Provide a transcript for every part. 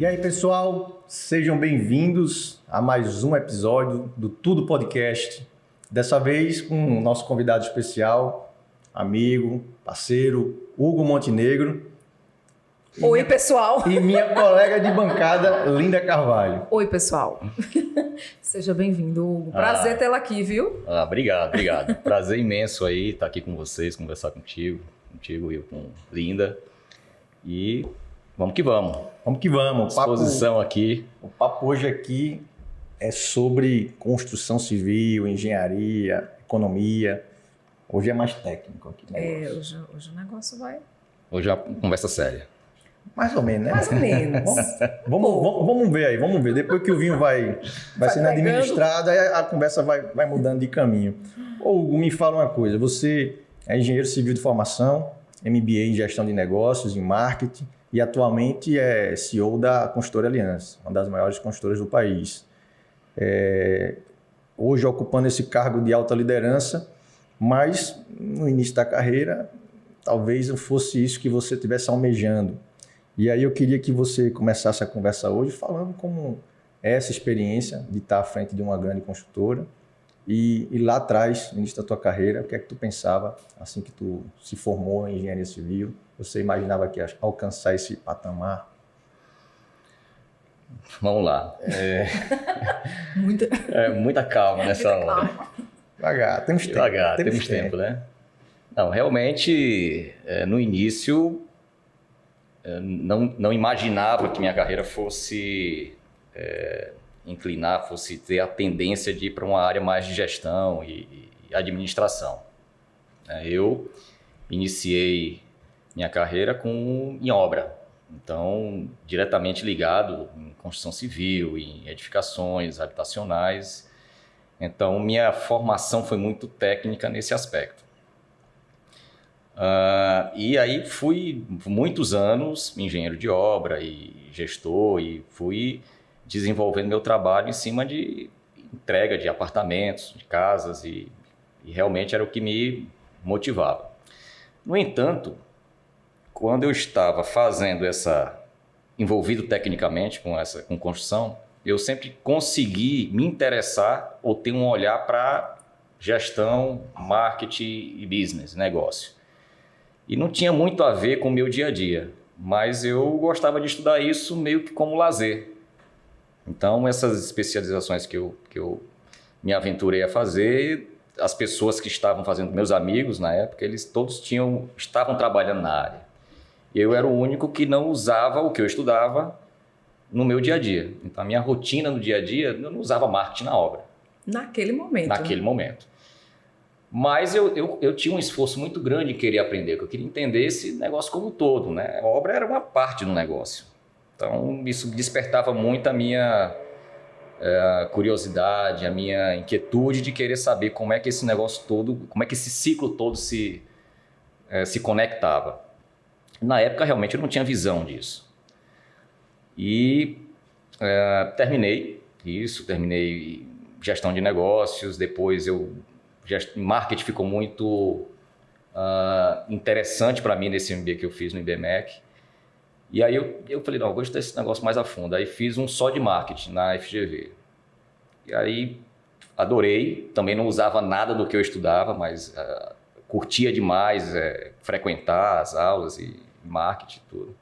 E aí, pessoal, sejam bem-vindos a mais um episódio do Tudo Podcast. Dessa vez com o nosso convidado especial, amigo, parceiro, Hugo Montenegro. Oi, pessoal. E minha colega de bancada, Linda Carvalho. Oi, pessoal. Seja bem-vindo, Hugo. Prazer tê-la aqui, viu? Obrigado. Prazer imenso aí estar aqui com vocês, conversar contigo e com Linda. E vamos que vamos. Vamos que vamos. Exposição aqui. O papo hoje aqui é sobre construção civil, engenharia, economia. Hoje é mais técnico aqui. Hoje o negócio vai... Hoje é uma conversa séria. Mais ou menos, né? Mais ou menos. Vamos ver aí, vamos ver. Depois que o vinho vai sendo administrado, aí a conversa vai mudando de caminho. Ô, Hugo, me fala uma coisa. Você é engenheiro civil de formação, MBA em gestão de negócios, em marketing, e atualmente é CEO da Construtora Aliança, uma das maiores construtoras do país. Hoje ocupando esse cargo de alta liderança, mas no início da carreira, talvez não fosse isso que você estivesse almejando. E aí eu queria que você começasse a conversa hoje falando como é essa experiência de estar à frente de uma grande construtora e lá atrás, no início da tua carreira, o que é que tu pensava assim que tu se formou em engenharia civil? Você imaginava que ia alcançar esse patamar? Vamos lá. Muita calma nessa hora. Devagar, temos tempo. Temos tempo, né? Não, realmente, no início, não imaginava que minha carreira fosse fosse ter a tendência de ir para uma área mais de gestão e administração. Eu iniciei minha carreira em obra, então diretamente ligado em construção civil, em edificações habitacionais. Então minha formação foi muito técnica nesse aspecto. E aí fui muitos anos engenheiro de obra e gestor e fui desenvolvendo meu trabalho em cima de entrega de apartamentos, de casas e realmente era o que me motivava. No entanto, quando eu estava envolvido tecnicamente com construção, eu sempre consegui me interessar ou ter um olhar para gestão, marketing e business, negócio. E não tinha muito a ver com o meu dia a dia, mas eu gostava de estudar isso meio que como lazer. Então, essas especializações que eu me aventurei a fazer, as pessoas que estavam fazendo, meus amigos na época, eles todos estavam trabalhando na área. E eu era o único que não usava o que eu estudava no meu dia a dia. Então, a minha rotina no dia a dia, eu não usava marketing na obra. Naquele momento. Mas eu tinha um esforço muito grande em querer aprender, porque eu queria entender esse negócio como um todo, né? A obra era uma parte do negócio. Então, isso despertava muito a minha curiosidade, a minha inquietude de querer saber como é que esse negócio todo, como é que esse ciclo todo se conectava. Na época, realmente, eu não tinha visão disso. E terminei gestão de negócios, depois marketing ficou muito interessante para mim nesse MBA que eu fiz no IBMEC. E aí eu falei, não, eu vou estudar esse negócio mais a fundo. Aí fiz um só de marketing na FGV. E aí adorei, também não usava nada do que eu estudava, mas curtia demais frequentar as aulas e marketing e tudo.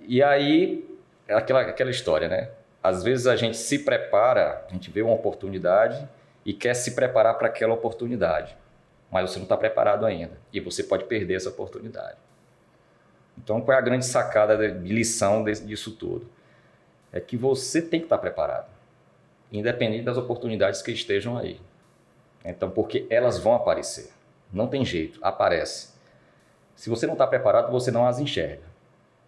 E aí, aquela história, né? Às vezes a gente se prepara, a gente vê uma oportunidade e quer se preparar para aquela oportunidade, mas você não está preparado ainda e você pode perder essa oportunidade. Então, qual é a grande sacada de lição disso tudo? É que você tem que estar preparado, independente das oportunidades que estejam aí. Então, porque elas vão aparecer, não tem jeito, aparece. Se você não está preparado, você não as enxerga,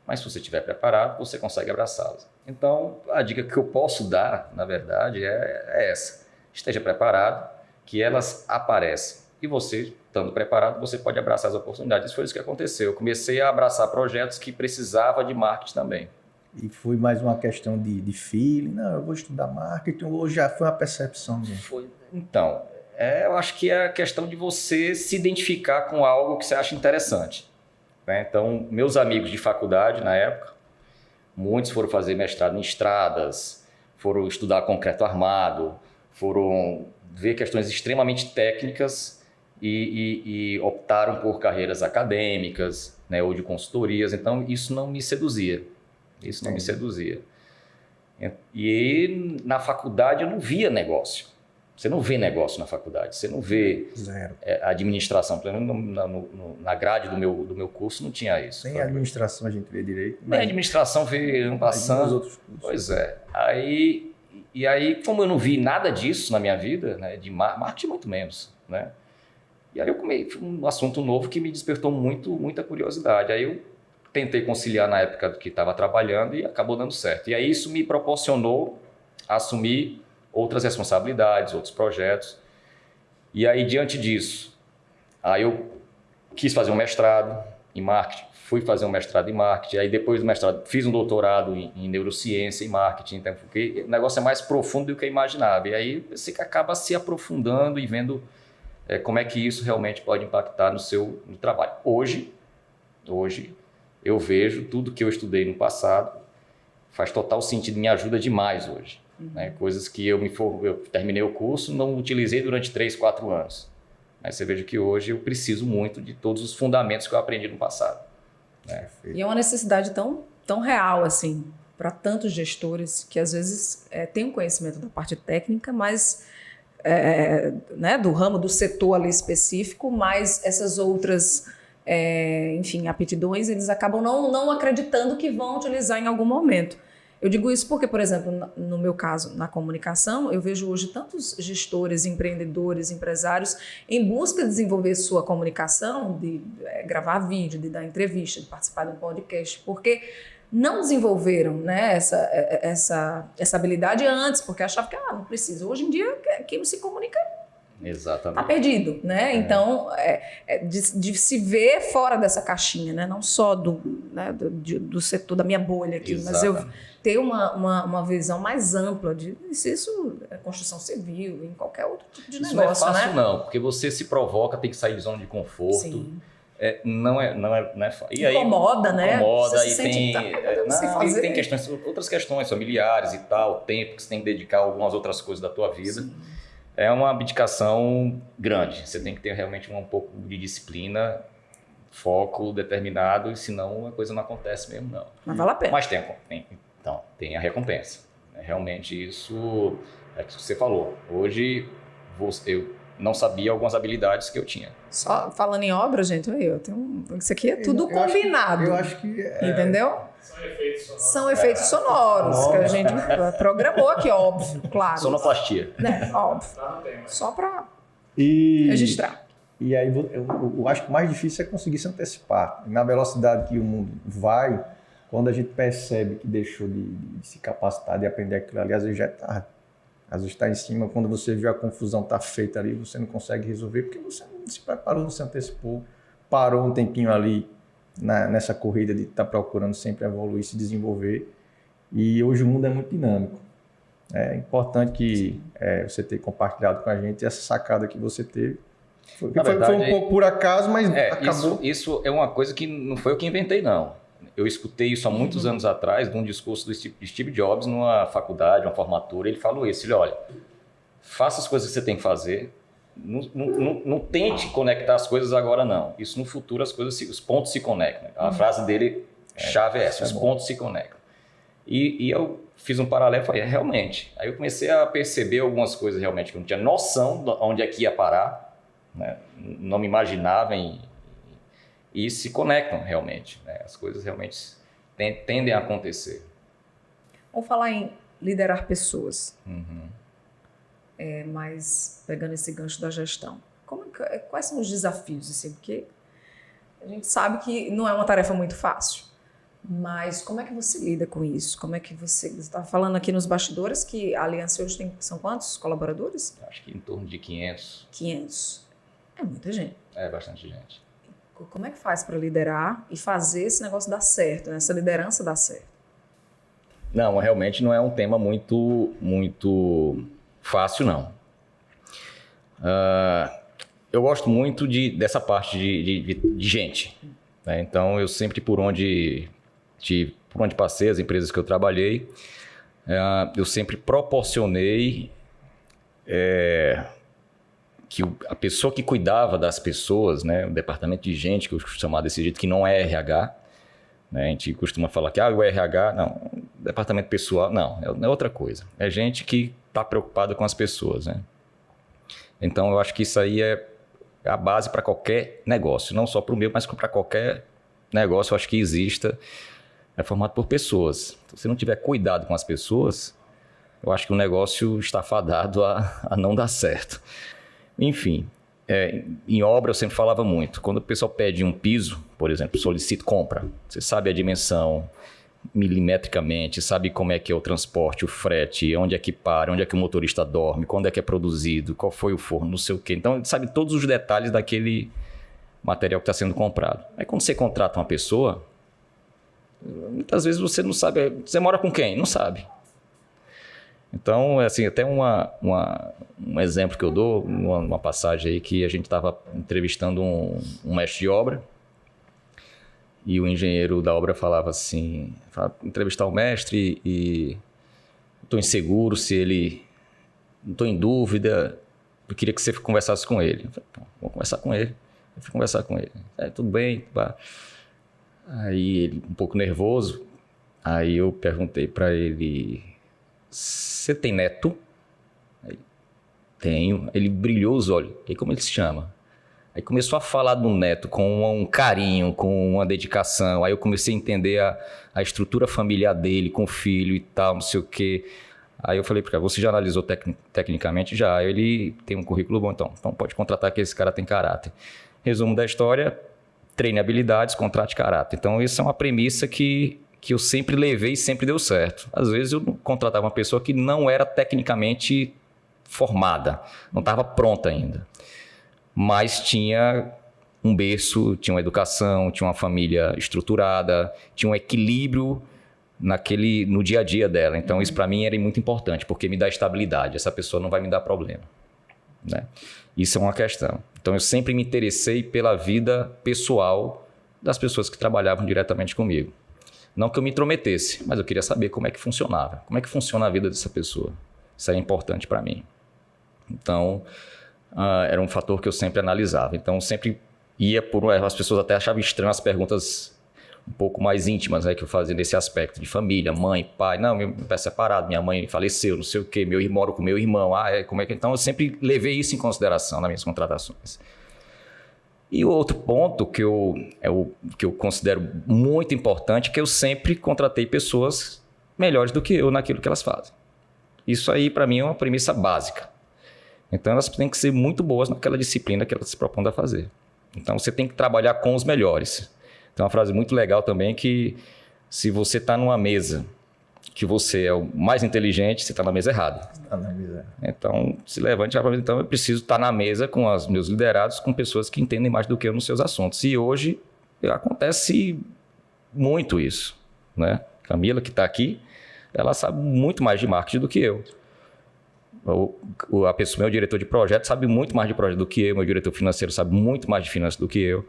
mas se você estiver preparado, você consegue abraçá-las. Então, a dica que eu posso dar, na verdade, é essa. Esteja preparado, que elas aparecem. E você, estando preparado, você pode abraçar as oportunidades. Isso foi isso que aconteceu. Eu comecei a abraçar projetos que precisava de marketing também. E foi mais uma questão de feeling? Não, eu vou estudar marketing, ou já foi uma percepção mesmo? Então, eu acho que é a questão de você se identificar com algo que você acha interessante. Né? Então, meus amigos de faculdade, na época, Muitos foram fazer mestrado em estradas, foram estudar concreto armado, foram ver questões extremamente técnicas e optaram por carreiras acadêmicas, né, ou de consultorias. Então, isso não me seduzia. Isso não me seduzia. E na faculdade eu não via negócio. Você não vê negócio na faculdade, você não vê administração. Pelo menos na grade do meu curso não tinha isso. Nem administração a gente vê direito. Nem administração vê passando. Outros cursos. Pois é. Aí, como eu não vi nada disso na minha vida, né, de marketing muito menos, né? E aí eu comecei um assunto novo que me despertou muita curiosidade. Aí eu tentei conciliar na época que estava trabalhando e acabou dando certo. E aí isso me proporcionou assumir outras responsabilidades, outros projetos. E aí, diante disso, aí eu quis fazer um mestrado em marketing, fui fazer um mestrado em marketing, aí depois do mestrado fiz um doutorado em neurociência e marketing, então, porque o negócio é mais profundo do que eu imaginava. E aí você acaba se aprofundando e vendo como é que isso realmente pode impactar no trabalho. Hoje, eu vejo tudo que eu estudei no passado, faz total sentido, me ajuda demais hoje. Né? Coisas que eu terminei o curso, não utilizei durante 3, 4 anos. Mas você veja que hoje eu preciso muito de todos os fundamentos que eu aprendi no passado. Né? E é uma necessidade tão real, assim, para tantos gestores que às vezes têm um conhecimento da parte técnica, mas né, do ramo, do setor ali específico, mas essas outras, enfim, aptidões, eles acabam não acreditando que vão utilizar em algum momento. Eu digo isso porque, por exemplo, no meu caso, na comunicação, eu vejo hoje tantos gestores, empreendedores, empresários em busca de desenvolver sua comunicação, de gravar vídeo, de dar entrevista, de participar de um podcast, porque não desenvolveram, né, essa habilidade antes, porque achavam que não precisa. Hoje em dia, quem não se comunica exatamente. está perdido, né? Então, de se ver fora dessa caixinha, né? Não só do setor da minha bolha aqui, exatamente. Mas eu ter uma visão mais ampla de se isso é construção civil, em qualquer outro tipo de isso negócio, não é fácil, né? não, porque você se provoca, tem que sair de zona de conforto. Sim. Não é fácil. E incomoda, aí, né? Incomoda, você e se sente, tem outras questões familiares e tal, tempo que você tem que dedicar a algumas outras coisas da tua vida. Sim. É uma abdicação grande. Você tem que ter realmente um pouco de disciplina, foco determinado, e senão a coisa não acontece mesmo, não. Mas vale a pena. Mas tem a recompensa. Realmente isso é o que você falou. Hoje eu não sabia algumas habilidades que eu tinha. Só falando em obra, gente, isso aqui é tudo combinado. Eu acho que entendeu? São efeitos sonoros que a gente programou aqui, óbvio, claro. Sonoplastia. Né, óbvio. Só para registrar. E aí eu acho que o mais difícil é conseguir se antecipar. Na velocidade que o mundo vai, quando a gente percebe que deixou de se capacitar, de aprender aquilo ali, às vezes já é tarde. Às vezes está em cima, quando você vê a confusão está feita ali, você não consegue resolver, porque você não se preparou, não se antecipou, parou um tempinho ali nessa corrida de estar procurando sempre evoluir, se desenvolver. E hoje o mundo é muito dinâmico. É importante que você tenha compartilhado com a gente essa sacada que você teve. Foi um pouco por acaso, mas acabou. Isso é uma coisa que não foi eu que inventei, não. Eu escutei isso há muitos anos atrás, de um discurso do Steve Jobs numa faculdade, uma formatura. Ele falou isso, olha, faça as coisas que você tem que fazer, não tente conectar as coisas agora, não. Isso no futuro os pontos se conectam. A frase dele, chave é essa, os pontos se conectam. E eu fiz um paralelo e falei, realmente. Aí eu comecei a perceber algumas coisas realmente que eu não tinha noção de onde é que ia parar, né? Não me imaginava e se conectam realmente, né? As coisas realmente tendem a acontecer. Vamos falar em liderar pessoas, Uhum. mas pegando esse gancho da gestão. Quais são os desafios? Assim? Porque a gente sabe que não é uma tarefa muito fácil, mas como é que você lida com isso? Como é que você está falando aqui nos bastidores que a Aliança hoje são quantos colaboradores? Acho que em torno de 500. 500. É muita gente. É bastante gente. Como é que faz para liderar e fazer esse negócio dar certo, né? Essa liderança dar certo? Não, realmente não é um tema muito fácil, não. Eu gosto muito dessa parte de gente, né? Então, eu sempre por onde por onde passei, as empresas que eu trabalhei, eu sempre proporcionei que a pessoa que cuidava das pessoas, né, o departamento de gente, que eu costumo chamar desse jeito, que não é RH, né, a gente costuma falar que o RH, não, departamento pessoal, não, é outra coisa. É gente que está preocupada com as pessoas, né? Então, eu acho que isso aí é a base para qualquer negócio, não só para o meu, mas para qualquer negócio, eu acho que exista, é formado por pessoas. Se você não tiver cuidado com as pessoas, eu acho que o negócio está fadado a não dar certo. Enfim, em obra eu sempre falava muito. Quando o pessoal pede um piso, por exemplo, solicita, compra. Você sabe a dimensão milimetricamente, sabe como é que é o transporte, o frete, onde é que para, onde é que o motorista dorme, quando é que é produzido, qual foi o forno, não sei o quê. Então, sabe todos os detalhes daquele material que está sendo comprado. Aí quando você contrata uma pessoa, muitas vezes você não sabe. Você mora com quem? Não sabe. Então, assim, até um exemplo que eu dou, uma passagem aí que a gente estava entrevistando um mestre de obra e o engenheiro da obra falava assim, entrevistar o mestre e estou inseguro se ele... Não estou em dúvida, eu queria que você conversasse com ele. Eu falei, vou conversar com ele. Eu fui conversar com ele. Tudo bem, pá. Aí ele, um pouco nervoso, aí eu perguntei para ele, você tem neto? Aí, tenho. Ele brilhou os olhos. E como ele se chama? Aí começou a falar do neto com um carinho, com uma dedicação. Aí eu comecei a entender a estrutura familiar dele, com o filho e tal, não sei o quê. Aí eu falei para ele, você já analisou tecnicamente? Já. Aí ele tem um currículo bom, então pode contratar que esse cara tem caráter. Resumo da história, treine habilidades, contrate caráter. Então isso é uma premissa que eu sempre levei e sempre deu certo. Às vezes eu contratava uma pessoa que não era tecnicamente formada, não estava pronta ainda. Mas tinha um berço, tinha uma educação, tinha uma família estruturada, tinha um equilíbrio no dia a dia dela. Então, isso para mim era muito importante, porque me dá estabilidade. Essa pessoa não vai me dar problema, né? Isso é uma questão. Então, eu sempre me interessei pela vida pessoal das pessoas que trabalhavam diretamente comigo. Não que eu me intrometesse, mas eu queria saber como é que funcionava. Como é que funciona a vida dessa pessoa. Isso é importante para mim. Então... era um fator que eu sempre analisava. Então, sempre ia as pessoas até achavam estranho as perguntas um pouco mais íntimas, né, que eu fazia nesse aspecto de família, mãe, pai. Não, meu pai é separado, minha mãe faleceu, não sei o quê, moro com meu irmão. Como é que... Então, eu sempre levei isso em consideração nas minhas contratações. E o outro ponto que eu considero muito importante é que eu sempre contratei pessoas melhores do que eu naquilo que elas fazem. Isso aí, para mim, é uma premissa básica. Então, elas têm que ser muito boas naquela disciplina que elas se propõem a fazer. Então, você tem que trabalhar com os melhores. Tem uma frase muito legal também que se você está numa mesa que você é o mais inteligente, você está na mesa errada. Está na mesa. Então, se levante e fala, então eu preciso estar na mesa com os meus liderados, com pessoas que entendem mais do que eu nos seus assuntos. E hoje acontece muito isso, né? Camila, que está aqui, ela sabe muito mais de marketing do que eu. Meu diretor de projeto sabe muito mais de projeto do que eu, meu diretor financeiro sabe muito mais de finanças do que eu,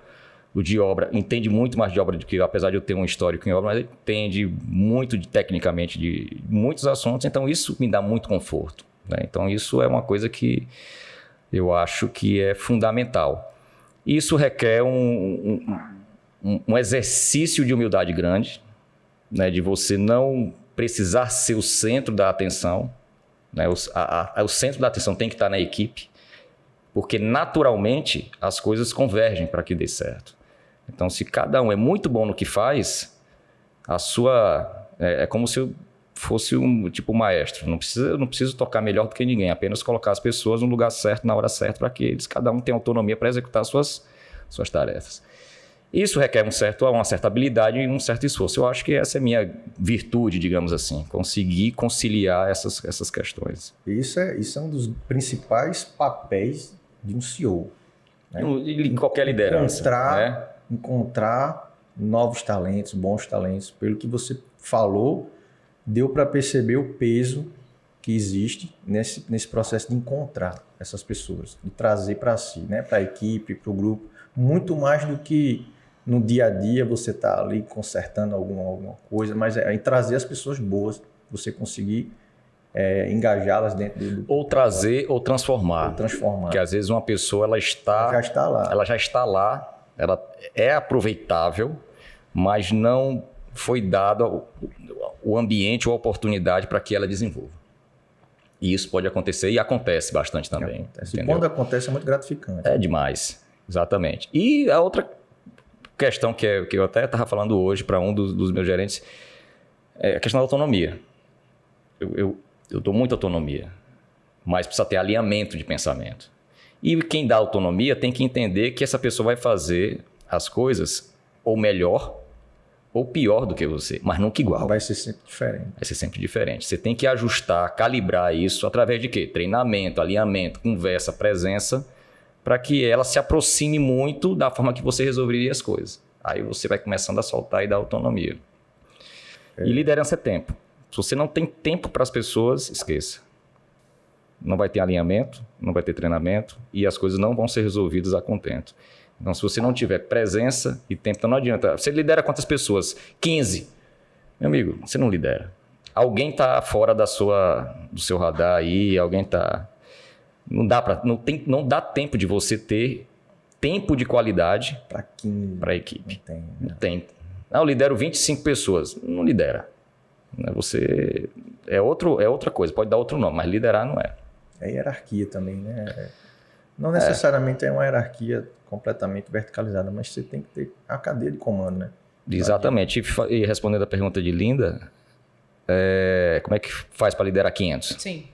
o de obra entende muito mais de obra do que eu, apesar de eu ter um histórico em obra, mas ele entende muito tecnicamente de muitos assuntos, então isso me dá muito conforto, né? Então isso é uma coisa que eu acho que é fundamental. Isso requer um exercício de humildade grande, né? De você não precisar ser o centro da atenção, né? O centro da atenção tem que estar na equipe, porque naturalmente as coisas convergem para que dê certo. Então, se cada um é muito bom no que faz, é como se eu fosse um maestro. Não preciso tocar melhor do que ninguém, apenas colocar as pessoas no lugar certo, na hora certa, para que cada um tenha autonomia para executar suas tarefas. Isso requer uma certa habilidade e um certo esforço. Eu acho que essa é a minha virtude, digamos assim, conseguir conciliar essas questões. Isso é um dos principais papéis de um CEO. Né? Em qualquer liderança. Encontrar novos talentos, bons talentos. Pelo que você falou, deu para perceber o peso que existe nesse processo de encontrar essas pessoas, de trazer para si, né? Para a equipe, para o grupo, muito mais do que no dia a dia você está ali consertando alguma coisa, mas em trazer as pessoas boas, você conseguir engajá-las dentro do... Ou trazer ou transformar. Porque às vezes uma pessoa já está lá. Ela já está lá, ela é aproveitável, mas não foi dado o ambiente ou a oportunidade para que ela desenvolva. E isso pode acontecer e acontece bastante também. E quando acontece é muito gratificante. É demais, exatamente. E a outra questão que eu até estava falando hoje para um dos meus gerentes é a questão da autonomia. Eu dou muita autonomia, mas precisa ter alinhamento de pensamento. E quem dá autonomia tem que entender que essa pessoa vai fazer as coisas ou melhor ou pior do que você, mas nunca igual. Vai ser sempre diferente. Vai ser sempre diferente. Você tem que ajustar, calibrar isso através de quê? Treinamento, alinhamento, conversa, presença, para que ela se aproxime muito da forma que você resolveria as coisas. Aí você vai começando a soltar e dar autonomia. E liderança é tempo. Se você não tem tempo para as pessoas, esqueça. Não vai ter alinhamento, não vai ter treinamento e as coisas não vão ser resolvidas a contento. Então, se você não tiver presença e tempo, então não adianta. Você lidera quantas pessoas? 15. Meu amigo, você não lidera. Alguém está fora do seu radar aí, alguém está... Não dá tempo de você ter tempo de qualidade para a equipe. Não tem. Eu lidero 25 pessoas. Não lidera. Você é outra coisa, pode dar outro nome, mas liderar não é. É hierarquia também, né? Não necessariamente é uma hierarquia completamente verticalizada, mas você tem que ter a cadeia de comando, né? Exatamente. E respondendo a pergunta de Linda, como é que faz para liderar 500? Sim.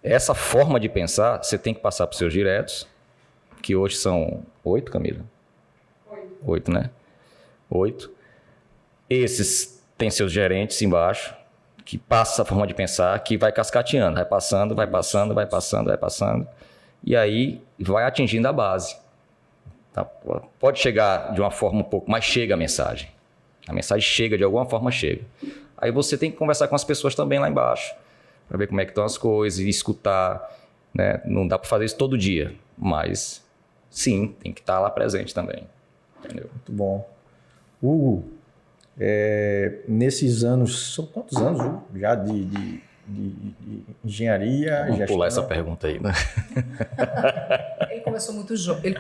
Essa forma de pensar, você tem que passar para os seus diretos, que hoje são 8, Camila? 8, né? 8. Esses têm seus gerentes embaixo, que passa a forma de pensar, que vai cascateando, vai passando. E aí vai atingindo a base. Tá? Pode chegar de uma forma um pouco, mas chega a mensagem. A mensagem chega, de alguma forma chega. Aí você tem que conversar com as pessoas também lá embaixo, para ver como é que estão as coisas, e escutar. Né? Não dá para fazer isso todo dia, mas sim, tem que estar lá presente também. Entendeu? Muito bom. Hugo, nesses anos, são quantos anos, Hugo, já de engenharia? Vamos pular essa pergunta aí, né? Ele começou muito jovem,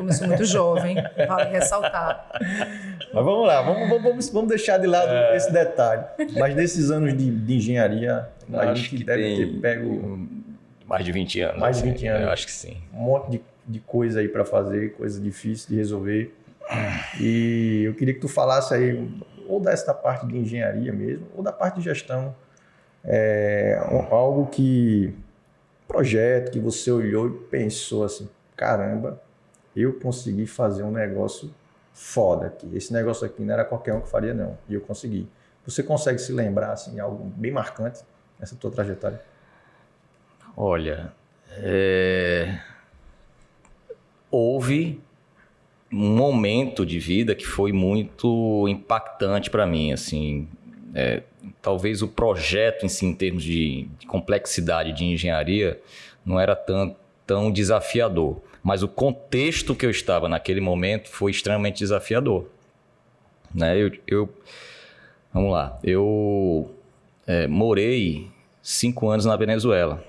vale ressaltar. Mas vamos lá, vamos deixar de lado esse detalhe. Mas nesses anos de engenharia, a gente deve ter pego... Mais de 20 anos. Mais de 20 anos. Eu acho que sim. Um monte de coisa aí para fazer, coisa difícil de resolver. E eu queria que tu falasse aí, ou dessa parte de engenharia mesmo, ou da parte de gestão. Algo projeto que você olhou e pensou assim, caramba, eu consegui fazer um negócio foda aqui. Esse negócio aqui não era qualquer um que faria, não. E eu consegui. Você consegue se lembrar, assim, algo bem marcante nessa tua trajetória? Olha, houve um momento de vida que foi muito impactante para mim, assim, talvez o projeto em si, em termos de complexidade de engenharia, não era tão desafiador, mas o contexto que eu estava naquele momento foi extremamente desafiador, né? Vamos lá, eu morei 5 anos na Venezuela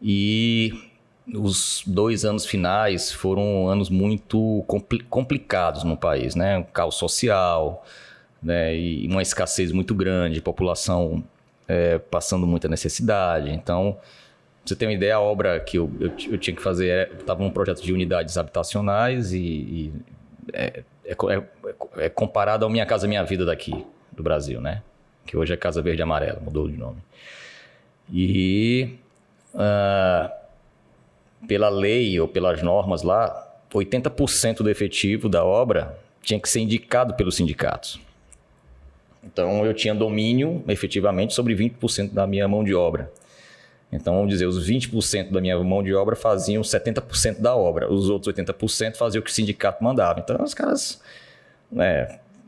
e os 2 anos finais foram anos muito complicados no país, né? Um caos social, né? E uma escassez muito grande, população passando muita necessidade. Então, pra você ter uma ideia, a obra que eu tinha que fazer estava num projeto de unidades habitacionais e comparado à Minha Casa Minha Vida daqui, do Brasil, né? Que hoje é Casa Verde e Amarela, mudou de nome. E pela lei ou pelas normas lá, 80% do efetivo da obra tinha que ser indicado pelos sindicatos. Então, eu tinha domínio, efetivamente, sobre 20% da minha mão de obra. Então, vamos dizer, os 20% da minha mão de obra faziam 70% da obra. Os outros 80% faziam o que o sindicato mandava. Então, os caras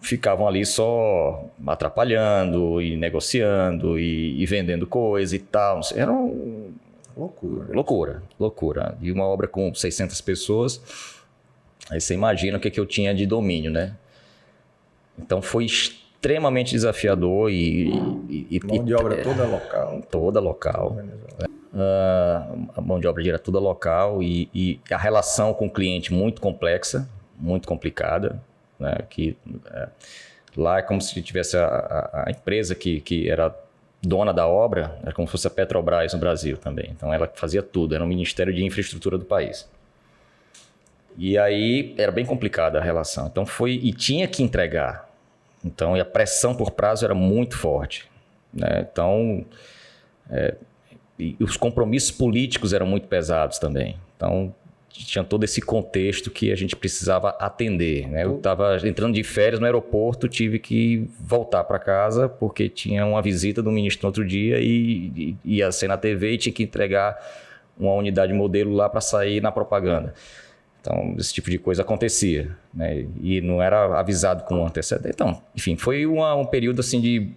ficavam ali só atrapalhando e negociando e vendendo coisa e tal. Era loucura. E uma obra com 600 pessoas. Aí você imagina o que eu tinha de domínio, né? Então foi extremamente desafiador Mão de obra toda local. Toda local. A mão de obra era toda local e a relação com o cliente muito complexa, muito complicada, né? Lá é como se tivesse a empresa que era dona da obra, era como se fosse a Petrobras no Brasil também. Então ela fazia tudo, era um ministério de infraestrutura do país. E aí era bem complicada a relação. Então e tinha que entregar. Então e a pressão por prazo era muito forte, né? Então e os compromissos políticos eram muito pesados também. Então tinha todo esse contexto que a gente precisava atender, né? Eu estava entrando de férias no aeroporto, tive que voltar para casa porque tinha uma visita do ministro no outro dia e ia ser na TV e tinha que entregar uma unidade modelo lá para sair na propaganda. Então, esse tipo de coisa acontecia, né? E não era avisado com antecedência. Então, enfim, foi um período assim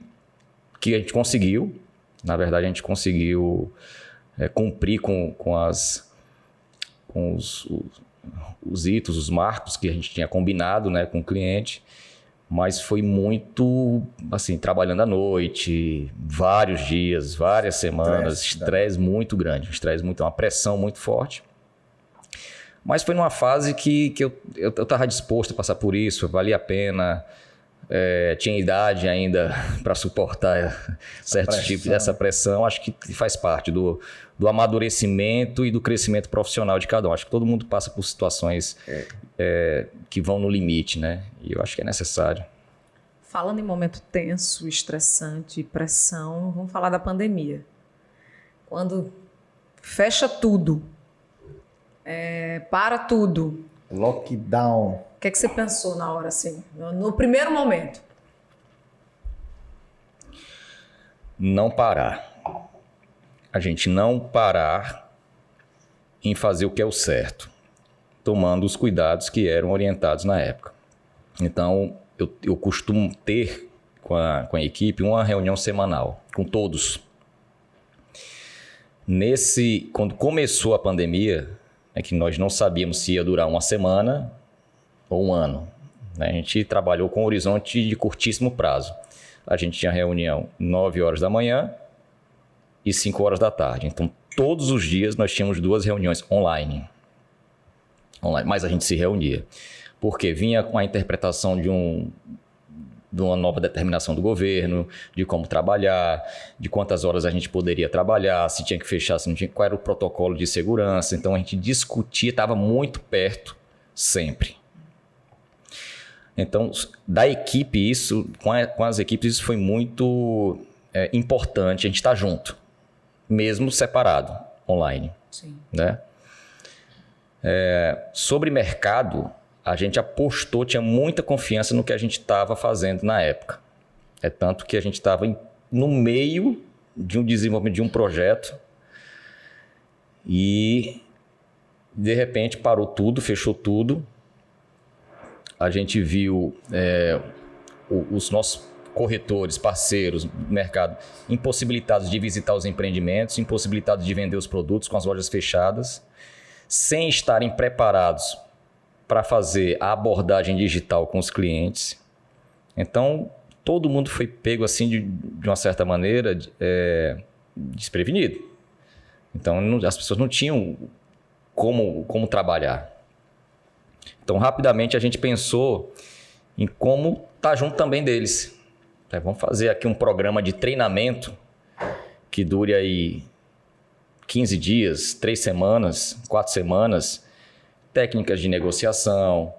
que a gente conseguiu. Na verdade, a gente conseguiu cumprir com os hitos, os marcos que a gente tinha combinado, né, com o cliente, mas foi muito, assim, trabalhando à noite, vários dias, várias semanas, estresse muito grande, uma pressão muito forte. Mas foi numa fase que eu estava disposto a passar por isso, valia a pena, tinha idade ainda para suportar certos tipos dessa pressão. Acho que faz parte do amadurecimento e do crescimento profissional de cada um. Acho que todo mundo passa por situações que vão no limite, né? E eu acho que é necessário. Falando em momento tenso, estressante, pressão, vamos falar da pandemia. Quando fecha tudo, para tudo. Lockdown. O que é que você pensou na hora, assim, no primeiro momento? Não parar. A gente não parar em fazer o que é o certo, tomando os cuidados que eram orientados na época. Então, eu costumo ter com a equipe uma reunião semanal, com todos. Quando começou a pandemia, que nós não sabíamos se ia durar uma semana ou um ano, né? A gente trabalhou com um horizonte de curtíssimo prazo. A gente tinha reunião 9 horas da manhã e 5 horas da tarde. Então, todos os dias nós tínhamos 2 reuniões online. Mas a gente se reunia. Porque vinha com a interpretação de uma nova determinação do governo, de como trabalhar, de quantas horas a gente poderia trabalhar, se tinha que fechar, se não tinha, qual era o protocolo de segurança. Então, a gente discutia, estava muito perto, sempre. Então, da equipe, com as equipes, isso foi muito importante, a gente estar junto, mesmo separado, online. Sim. Né? Sobre mercado, a gente apostou, tinha muita confiança no que a gente estava fazendo na época. Tanto que a gente estava no meio de um desenvolvimento de um projeto e, de repente, parou tudo, fechou tudo. A gente viu os nossos corretores, parceiros do mercado impossibilitados de visitar os empreendimentos, impossibilitados de vender os produtos com as lojas fechadas, sem estarem preparados para fazer a abordagem digital com os clientes. Então, todo mundo foi pego assim de uma certa maneira desprevenido. Então, as pessoas não tinham como trabalhar. Então, rapidamente, a gente pensou em como estar junto também deles. Vamos fazer aqui um programa de treinamento que dure aí 15 dias, 3 semanas, 4 semanas, técnicas de negociação,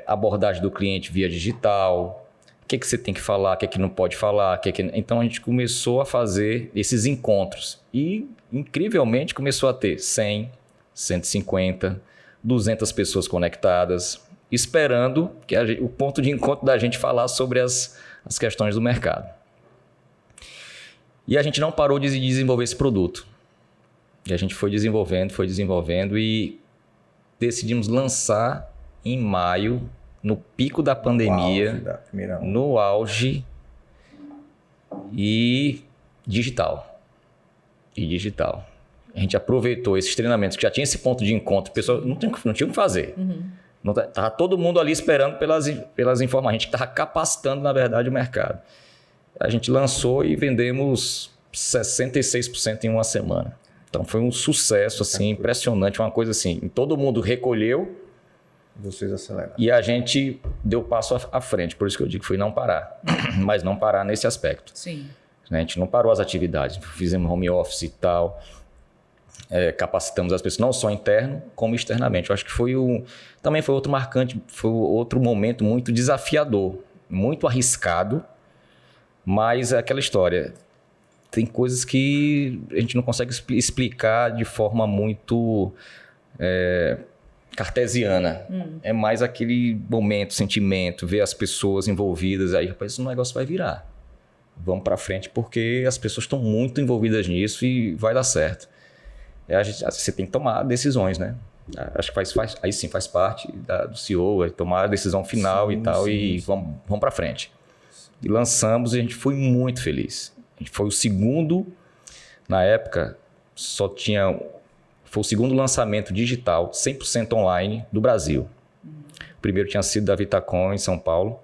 abordagem do cliente via digital, o que você tem que falar, o que não pode falar. Então, a gente começou a fazer esses encontros e, incrivelmente, começou a ter 100, 150, 200 pessoas conectadas, esperando que o ponto de encontro da gente falar sobre as questões do mercado. E a gente não parou de desenvolver esse produto. E a gente foi desenvolvendo e decidimos lançar em maio, no pico da pandemia, no auge e digital. a gente aproveitou esses treinamentos que já tinha esse ponto de encontro, o pessoal não tinha o que fazer. Estava todo mundo ali esperando pelas informações. A gente estava capacitando, na verdade, o mercado. A gente lançou e vendemos 66% em uma semana. Então foi um sucesso assim, impressionante, uma coisa assim. Todo mundo recolheu. Vocês aceleraram. E a gente deu passo à frente. Por isso que eu digo que foi não parar. Mas não parar nesse aspecto. Sim. A gente não parou as atividades. Fizemos home office e tal. Capacitamos as pessoas, não só interno, como externamente. Eu acho que também foi outro marcante, foi outro momento muito desafiador, muito arriscado, mas é aquela história. Tem coisas que a gente não consegue explicar de forma muito cartesiana. É mais aquele momento, sentimento, ver as pessoas envolvidas. Aí, rapaz, esse negócio vai virar. Vamos para frente, porque as pessoas estão muito envolvidas nisso e vai dar certo. Você tem que tomar decisões, né? Acho que aí sim faz parte do CEO, tomar a decisão final e tal, e vamos para frente. E lançamos e a gente foi muito feliz. A gente foi o segundo, na época, foi o segundo lançamento digital 100% online do Brasil. O primeiro tinha sido da Vitacom, em São Paulo,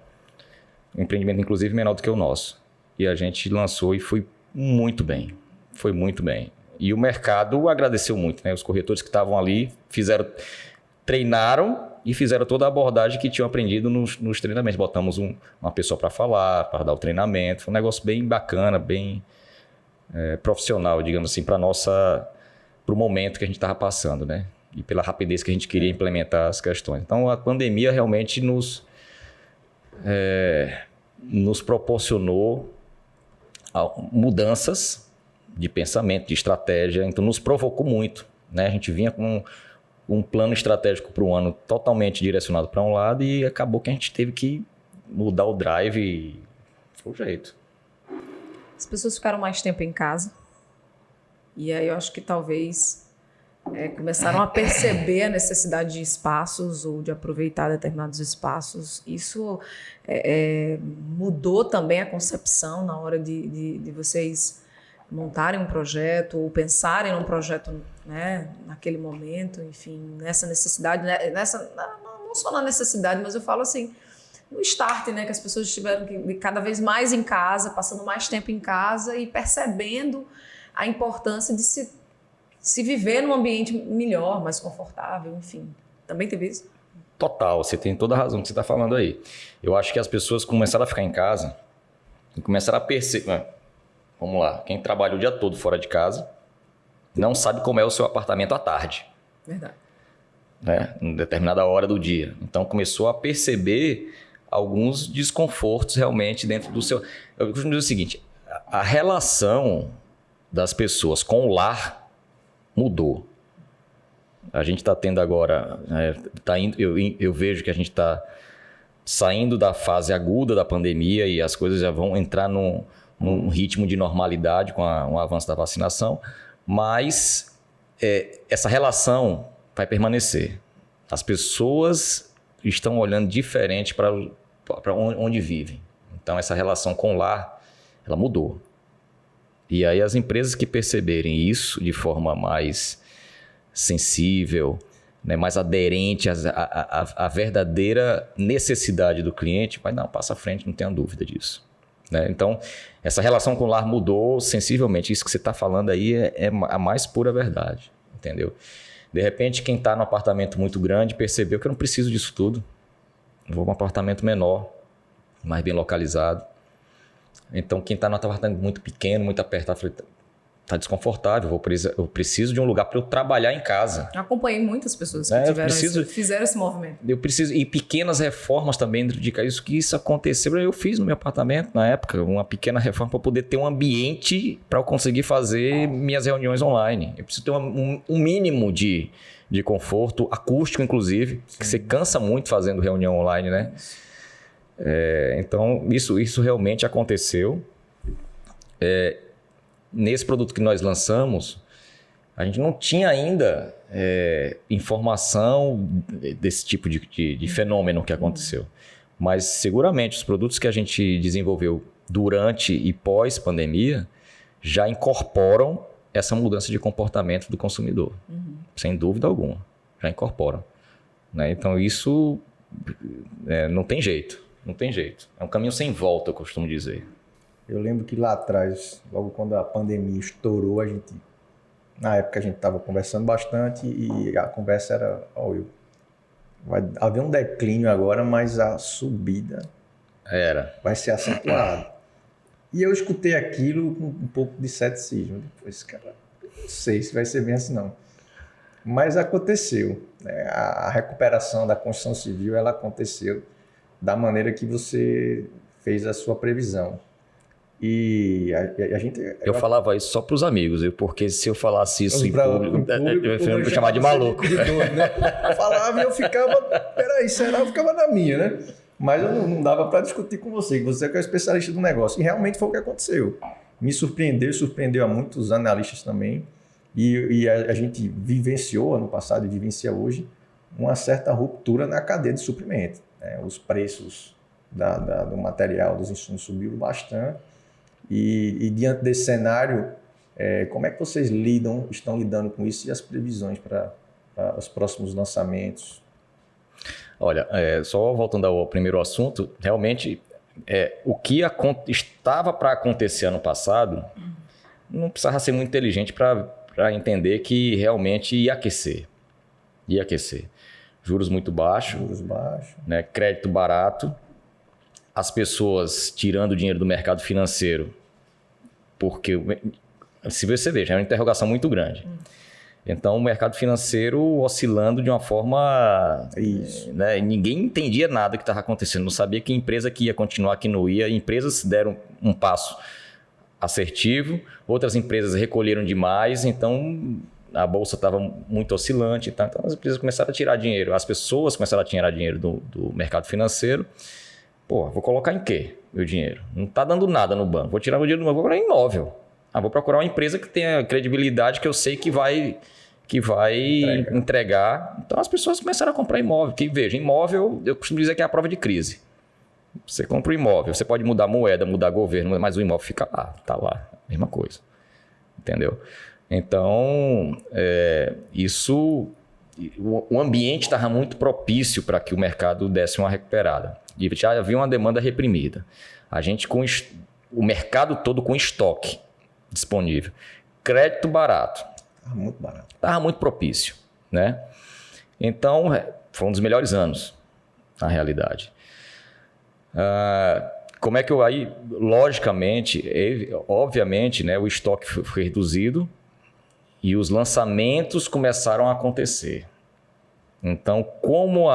um empreendimento inclusive menor do que o nosso. E a gente lançou e foi muito bem, E o mercado agradeceu muito, né? Os corretores que estavam ali treinaram e fizeram toda a abordagem que tinham aprendido nos treinamentos. Botamos uma pessoa para falar, para dar o treinamento. Foi um negócio bem bacana, bem profissional, digamos assim, para o momento que a gente estava passando, né? E pela rapidez que a gente queria implementar as questões. Então, a pandemia realmente nos proporcionou mudanças de pensamento, de estratégia, então nos provocou muito, né? A gente vinha com um plano estratégico para o ano totalmente direcionado para um lado e acabou que a gente teve que mudar o drive e foi o jeito. As pessoas ficaram mais tempo em casa e aí eu acho que talvez começaram a perceber a necessidade de espaços ou de aproveitar determinados espaços. Isso mudou também a concepção na hora de vocês montarem um projeto ou pensarem num projeto, né, naquele momento, enfim, nessa necessidade, né, não só na necessidade, mas eu falo assim, no start, né, que as pessoas estiveram cada vez mais em casa, passando mais tempo em casa e percebendo a importância de se viver num ambiente melhor, mais confortável, enfim. Também teve isso? Total, você tem toda a razão que você está falando aí. Eu acho que as pessoas começaram a ficar em casa e começaram a perceber... Vamos lá, quem trabalha o dia todo fora de casa não sabe como é o seu apartamento à tarde. Verdade. Né? Em determinada hora do dia. Então começou a perceber alguns desconfortos realmente dentro do seu... Eu costumo dizer o seguinte, a relação das pessoas com o lar mudou. A gente está tendo agora... eu vejo que a gente está saindo da fase aguda da pandemia e as coisas já vão entrar num ritmo de normalidade com o avanço da vacinação, mas essa relação vai permanecer. As pessoas estão olhando diferente para onde vivem. Então, essa relação com o lar, ela mudou. E aí as empresas que perceberem isso de forma mais sensível, né, mais aderente à verdadeira necessidade do cliente, vai dar um passo à frente, não tenha dúvida disso. Né? Então, essa relação com o lar mudou sensivelmente. Isso que você está falando aí é a mais pura verdade, entendeu? De repente, quem está num apartamento muito grande percebeu que eu não preciso disso tudo. Eu vou para um apartamento menor, mais bem localizado. Então, quem está num apartamento muito pequeno, muito apertado, está desconfortável, eu preciso de um lugar para eu trabalhar em casa. Eu acompanhei muitas pessoas que fizeram esse movimento. Eu preciso, e pequenas reformas também dentro de casa. Isso aconteceu, eu fiz no meu apartamento na época, uma pequena reforma para poder ter um ambiente para eu conseguir fazer minhas reuniões online. Eu preciso ter um mínimo de conforto, acústico inclusive, que você cansa muito fazendo reunião online, né? Então, isso realmente aconteceu. Nesse produto que nós lançamos, a gente não tinha ainda informação desse tipo de fenômeno que aconteceu. Mas seguramente os produtos que a gente desenvolveu durante e pós-pandemia já incorporam essa mudança de comportamento do consumidor. Sem dúvida alguma. Já incorporam. Né? Então, isso não tem jeito. Não tem jeito. É um caminho sem volta, eu costumo dizer. Eu lembro que lá atrás, logo quando a pandemia estourou, na época a gente estava conversando bastante e a conversa era, vai haver um declínio agora, mas a subida vai ser acentuada. E eu escutei aquilo com um pouco de ceticismo. Depois, cara, não sei se vai ser bem assim não. Mas aconteceu. Né? A recuperação da construção civil, ela aconteceu da maneira que você fez a sua previsão. E a gente... Eu falava isso só para os amigos, porque se eu falasse isso em público, eu ia me chamar de maluco. De doido, né? Eu falava e eu ficava, peraí, será? Eu ficava na minha, né? Mas eu não dava para discutir com você, que você é o especialista do negócio. E realmente foi o que aconteceu. Me surpreendeu a muitos analistas também. E a gente vivenciou ano passado e vivencia hoje uma certa ruptura na cadeia de suprimento. Né? Os preços do material, dos insumos subiram bastante. E diante desse cenário, como é que vocês estão lidando com isso e as previsões para os próximos lançamentos? Olha, só voltando ao primeiro assunto, realmente o que estava para acontecer ano passado não precisava ser muito inteligente para entender que realmente ia aquecer. Juros muito baixos, né? Crédito barato, as pessoas tirando dinheiro do mercado financeiro, porque, se você veja, é uma interrogação muito grande. Então, o mercado financeiro oscilando de uma forma... Né, ninguém entendia nada que estava acontecendo, não sabia que empresa que ia continuar, que não ia. Empresas deram um passo assertivo, outras empresas recolheram demais, então a bolsa estava muito oscilante. Então as empresas começaram a tirar dinheiro, as pessoas começaram a tirar dinheiro do mercado financeiro. Vou colocar em quê meu dinheiro? Não está dando nada no banco. Vou tirar meu dinheiro do banco, vou procurar em imóvel. Vou procurar uma empresa que tenha credibilidade, que eu sei que vai entregar. Então as pessoas começaram a comprar imóvel. Que veja, imóvel, eu costumo dizer que é a prova de crise. Você compra um imóvel, você pode mudar moeda, mudar governo, mas o imóvel fica lá, está lá, mesma coisa. Entendeu? Então, o ambiente estava muito propício para que o mercado desse uma recuperada. E já havia uma demanda reprimida. A gente o mercado todo com estoque disponível. Crédito barato. Estava muito barato. Estava muito propício, né? Então, foi um dos melhores anos, na realidade. Como é que aí, logicamente, obviamente, né, o estoque foi reduzido e os lançamentos começaram a acontecer. Então, como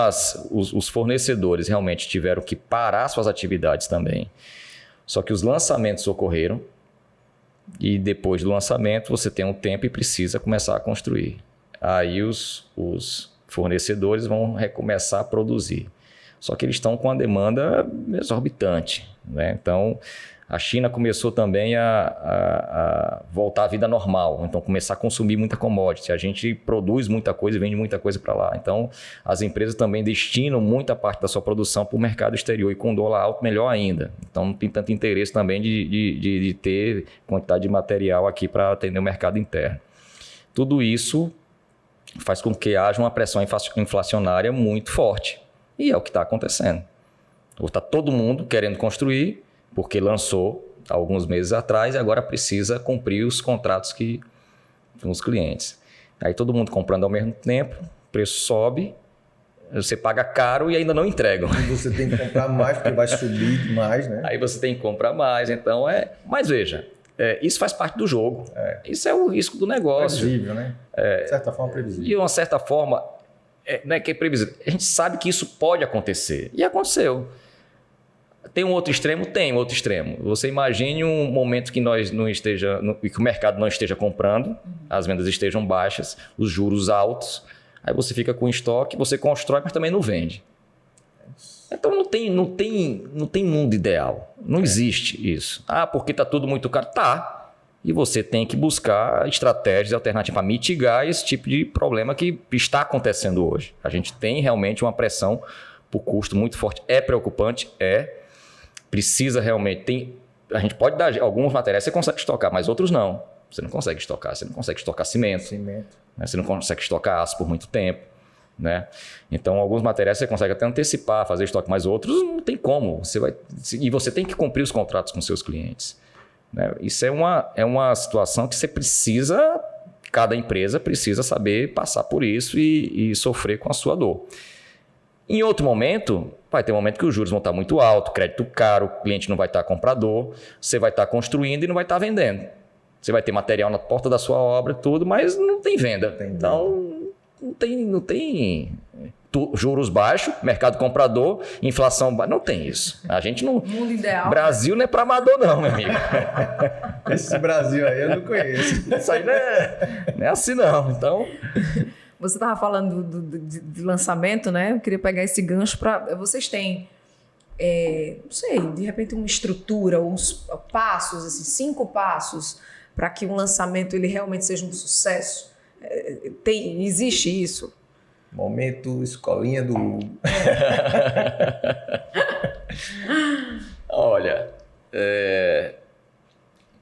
os fornecedores realmente tiveram que parar suas atividades também, só que os lançamentos ocorreram e depois do lançamento você tem um tempo e precisa começar a construir. Aí os fornecedores vão recomeçar a produzir. Só que eles estão com a demanda exorbitante, né? Então, a China começou também a voltar à vida normal. Então, começar a consumir muita commodity. A gente produz muita coisa e vende muita coisa para lá. Então, as empresas também destinam muita parte da sua produção para o mercado exterior. E com dólar alto, melhor ainda. Então, não tem tanto interesse também de ter quantidade de material aqui para atender o mercado interno. Tudo isso faz com que haja uma pressão inflacionária muito forte. E é o que está acontecendo. Está todo mundo querendo construir, porque lançou há alguns meses atrás e agora precisa cumprir os contratos com os clientes. Aí todo mundo comprando ao mesmo tempo, o preço sobe, você paga caro e ainda não entregam. E você tem que comprar mais, porque vai subir mais, né? Aí você tem que comprar mais, então Mas veja, isso faz parte do jogo. Isso é o risco do negócio. Previsível, né? De certa forma, previsível. De uma certa forma, não é que é previsível. A gente sabe que isso pode acontecer. E aconteceu. Tem um outro extremo? Tem um outro extremo. Você imagine um momento que que o mercado não esteja comprando, as vendas estejam baixas, os juros altos, aí você fica com estoque, você constrói, mas também não vende. Então não tem mundo ideal. Não existe isso. Porque está tudo muito caro. Tá. E você tem que buscar estratégias alternativas para mitigar esse tipo de problema que está acontecendo hoje. A gente tem realmente uma pressão por custo muito forte. É preocupante? Precisa realmente... A gente pode dar alguns materiais, você consegue estocar, mas outros não. Você não consegue estocar. Você não consegue estocar cimento. Né? Você não consegue estocar aço por muito tempo. Né? Então, alguns materiais você consegue até antecipar, fazer estoque, mas outros não tem como. E você tem que cumprir os contratos com seus clientes. Né? Isso é uma situação que você precisa, cada empresa precisa saber passar por isso e sofrer com a sua dor. Em outro momento, vai ter um momento que os juros vão estar muito altos, crédito caro, o cliente não vai estar comprador, você vai estar construindo e não vai estar vendendo. Você vai ter material na porta da sua obra, tudo, mas não tem venda. Então, não tem juros baixos, mercado comprador, inflação baixa, não tem isso. A gente não... Mundo ideal. Brasil não é para amador não, meu amigo. Esse Brasil aí eu não conheço. Isso aí não é assim não, então... Você estava falando de lançamento, né? Eu queria pegar esse gancho para... Vocês têm, não sei, de repente uma estrutura, uns passos, assim, 5 passos para que um lançamento ele realmente seja um sucesso? Existe isso? Momento escolinha do... Olha,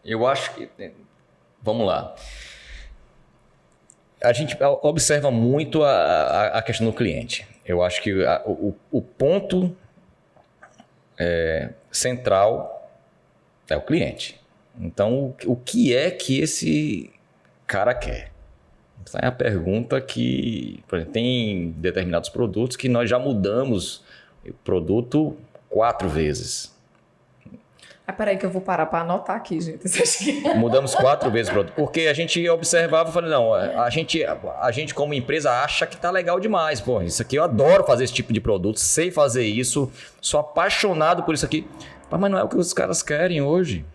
eu acho que... Vamos lá. A gente observa muito a questão do cliente. Eu acho que o ponto central é o cliente. Então, o que é que esse cara quer? Essa é a pergunta que... Por exemplo, tem determinados produtos que nós já mudamos o produto 4 vezes. Peraí que eu vou parar para anotar aqui, gente. Mudamos 4 vezes o produto. Porque a gente observava e falei, não, a gente como empresa acha que tá legal demais. Pô, isso aqui eu adoro fazer esse tipo de produto, sei fazer isso, sou apaixonado por isso aqui. Mas não é o que os caras querem hoje.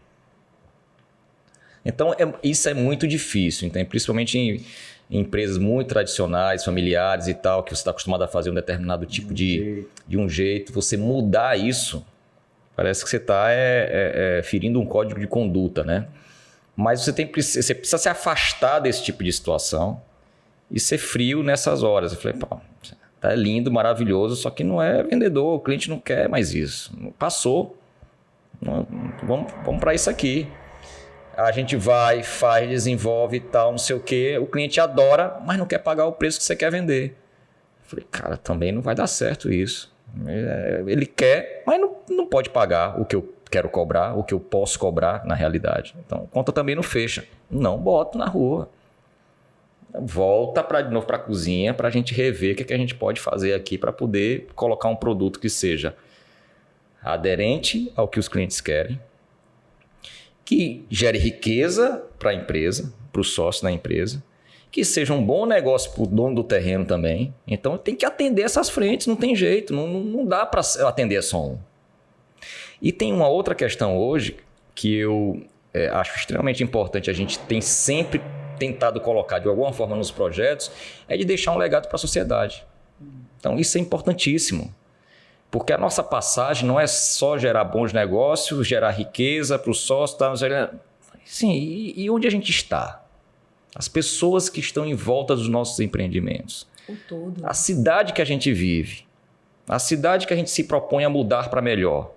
Então, isso é muito difícil, então, principalmente em empresas muito tradicionais, familiares e tal, que você está acostumado a fazer um determinado tipo de um jeito, você mudar isso, parece que você está ferindo um código de conduta, né? Mas você precisa se afastar desse tipo de situação e ser frio nessas horas. Eu falei, pô, tá lindo, maravilhoso, só que não é vendedor, o cliente não quer mais isso. Passou, vamos para isso aqui. A gente vai, faz, desenvolve e tal, não sei o quê. O cliente adora, mas não quer pagar o preço que você quer vender. Eu falei, cara, também não vai dar certo isso. Ele quer, mas não pode pagar o que eu quero cobrar, o que eu posso cobrar na realidade. Então, a conta também não fecha. Não boto na rua. Volta de novo para a cozinha para a gente rever o que a gente pode fazer aqui para poder colocar um produto que seja aderente ao que os clientes querem, que gere riqueza para a empresa, para o sócio da empresa, que seja um bom negócio para o dono do terreno também. Então, tem que atender essas frentes, não tem jeito, não dá para atender só um. E tem uma outra questão hoje que eu acho extremamente importante, a gente tem sempre tentado colocar de alguma forma nos projetos, é de deixar um legado para a sociedade. Então, isso é importantíssimo. Porque a nossa passagem não é só gerar bons negócios, gerar riqueza para o sócio. Sim, e onde a gente está? As pessoas que estão em volta dos nossos empreendimentos. O todo. A cidade que a gente vive. A cidade que a gente se propõe a mudar para melhor.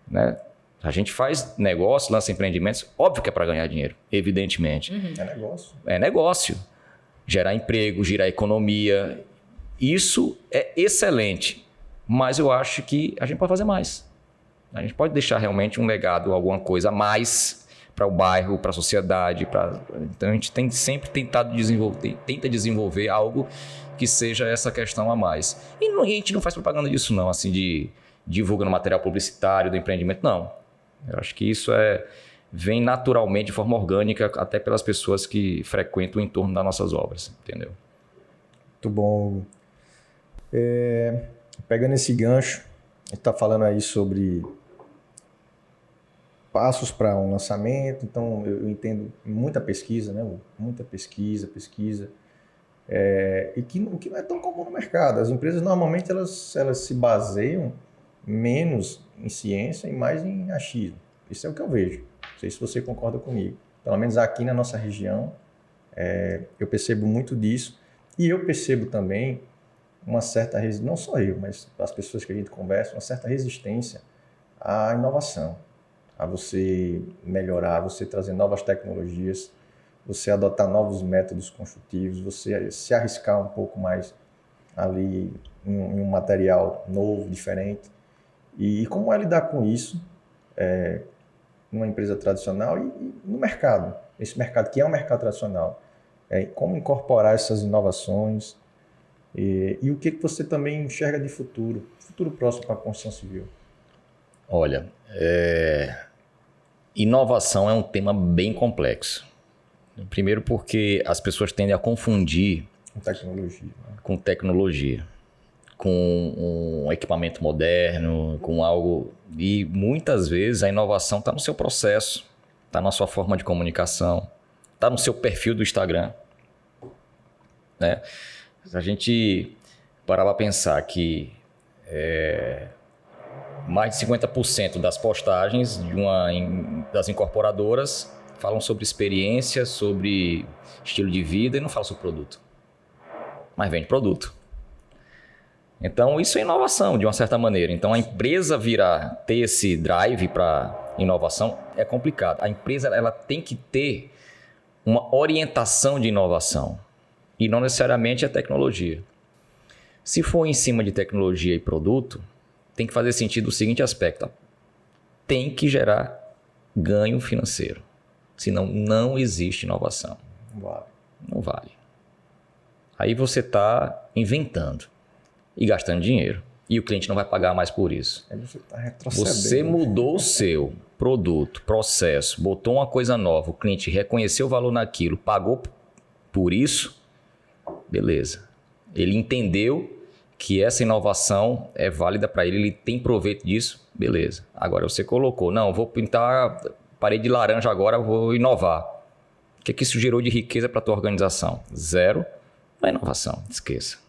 Né? A gente faz negócio, lança empreendimentos, óbvio que é para ganhar dinheiro, evidentemente. Uhum. É negócio. É negócio. Gerar emprego, girar economia. Isso é excelente. Mas eu acho que a gente pode fazer mais. A gente pode deixar realmente um legado, alguma coisa a mais para o bairro, para a sociedade. Então a gente tem sempre tentado desenvolver algo que seja essa questão a mais. E a gente não faz propaganda disso não, assim, de divulgando material publicitário do empreendimento, não. Eu acho que isso vem naturalmente, de forma orgânica, até pelas pessoas que frequentam o entorno das nossas obras, entendeu? Muito bom. Pegando esse gancho, a gente está falando aí sobre passos para um lançamento, então eu entendo muita pesquisa, né? Muita pesquisa. E que não é tão comum no mercado. As empresas normalmente elas se baseiam menos em ciência e mais em achismo. Isso é o que eu vejo. Não sei se você concorda comigo. Pelo menos aqui na nossa região, eu percebo muito disso. E eu percebo também uma certa resistência, não só eu, mas as pessoas que a gente conversa, uma certa resistência à inovação, a você melhorar, a você trazer novas tecnologias, você adotar novos métodos construtivos, você se arriscar um pouco mais ali em um material novo, diferente. E como é lidar com isso numa empresa tradicional e no mercado, esse mercado que é um mercado tradicional. Como incorporar essas inovações e o que você também enxerga de futuro próximo para a construção civil? Olha, inovação é um tema bem complexo. Primeiro porque as pessoas tendem a confundir com tecnologia, com um equipamento moderno, com algo... E muitas vezes a inovação está no seu processo, está na sua forma de comunicação, está no seu perfil do Instagram. Né? Se a gente parar para pensar que mais de 50% das postagens das incorporadoras falam sobre experiência, sobre estilo de vida e não falam sobre produto. Mas vende produto. Então, isso é inovação, de uma certa maneira. Então, a empresa ter esse drive para inovação é complicado. A empresa ela tem que ter uma orientação de inovação e não necessariamente a tecnologia. Se for em cima de tecnologia e produto, tem que fazer sentido o seguinte aspecto. Tem que gerar ganho financeiro. Senão, não existe inovação. Não vale. Aí você está inventando e gastando dinheiro. E o cliente não vai pagar mais por isso. Você está retrocedendo. Você mudou o seu produto, processo, botou uma coisa nova, o cliente reconheceu o valor naquilo, pagou por isso, beleza. Ele entendeu que essa inovação é válida para ele, ele tem proveito disso, beleza. Agora você colocou, não, vou pintar parede de laranja agora, vou inovar. O que isso gerou de riqueza para a tua organização? Zero. Não é inovação, esqueça.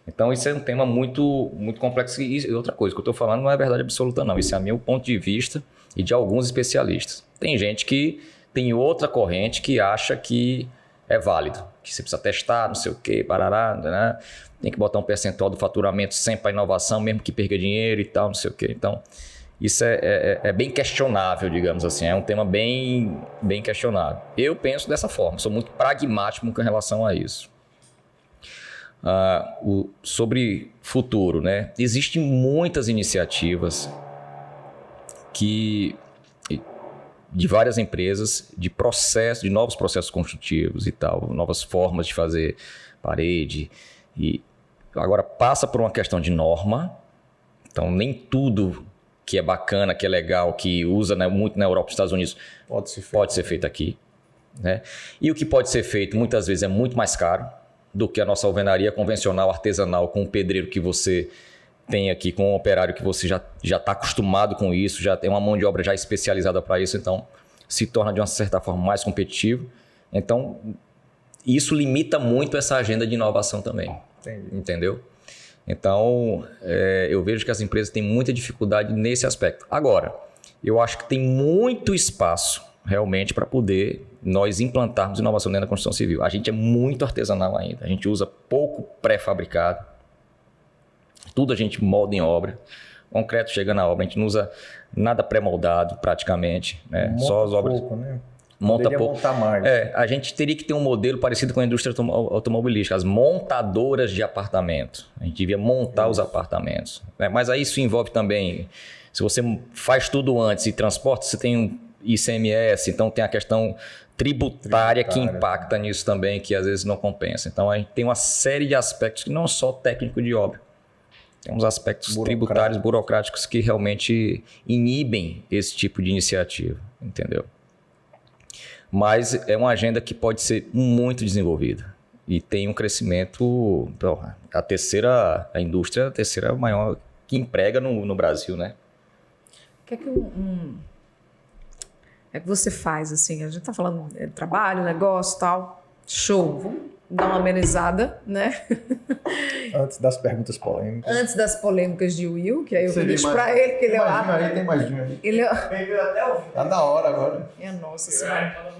Então, isso é um tema muito, muito complexo. E outra coisa, o que eu estou falando não é verdade absoluta, não. Isso é meu ponto de vista e de alguns especialistas. Tem gente que tem outra corrente que acha que é válido, que você precisa testar, não sei o quê, parará, né? Tem que botar um percentual do faturamento sempre para inovação, mesmo que perca dinheiro e tal, não sei o quê. Então, isso é bem questionável, digamos assim. É um tema bem, bem questionável. Eu penso dessa forma, sou muito pragmático com relação a isso. Sobre futuro, né? Existem muitas iniciativas de várias empresas, de novos processos construtivos e tal, novas formas de fazer parede. E agora passa por uma questão de norma. Então, nem tudo que é bacana, que é legal, que usa, né, muito na Europa e nos Estados Unidos, pode ser feito aqui. Né? E o que pode ser feito, muitas vezes, é muito mais caro do que a nossa alvenaria convencional, artesanal, com o pedreiro que você tem aqui, com o operário que você já está acostumado com isso, já tem uma mão de obra já especializada para isso, então se torna de uma certa forma mais competitivo. Então, isso limita muito essa agenda de inovação também. Entendi. Entendeu? Então, eu vejo que as empresas têm muita dificuldade nesse aspecto. Agora, eu acho que tem muito espaço realmente para poder nós implantarmos inovação dentro da construção civil. A gente é muito artesanal ainda, a gente usa pouco pré-fabricado, tudo a gente molda em obra, concreto chega na obra, a gente não usa nada pré-moldado praticamente, né? Só as obras. Pouco, né? Monta Poderia pouco. montar mais. A gente teria que ter um modelo parecido com a indústria automobilística, as montadoras de apartamento. A gente devia montar os apartamentos. Né? Mas aí isso envolve também, se você faz tudo antes e transporta, você tem um ICMS, então tem a questão tributária que impacta nisso também, que às vezes não compensa. Então a gente tem uma série de aspectos que não só técnico de obra. Tem uns aspectos tributários, burocráticos que realmente inibem esse tipo de iniciativa, entendeu? Mas é uma agenda que pode ser muito desenvolvida e tem um crescimento. A indústria é a terceira maior que emprega no Brasil, né? O que é que você faz assim? A gente está falando de trabalho, negócio, tal. Show. Vamos dar uma amenizada, né? Antes das perguntas polêmicas. Antes das polêmicas de Will, que aí eu deixo para ele, que ele é lá. Aí tem mais de um ali. Ele é... Tá na hora agora. Minha nossa senhora.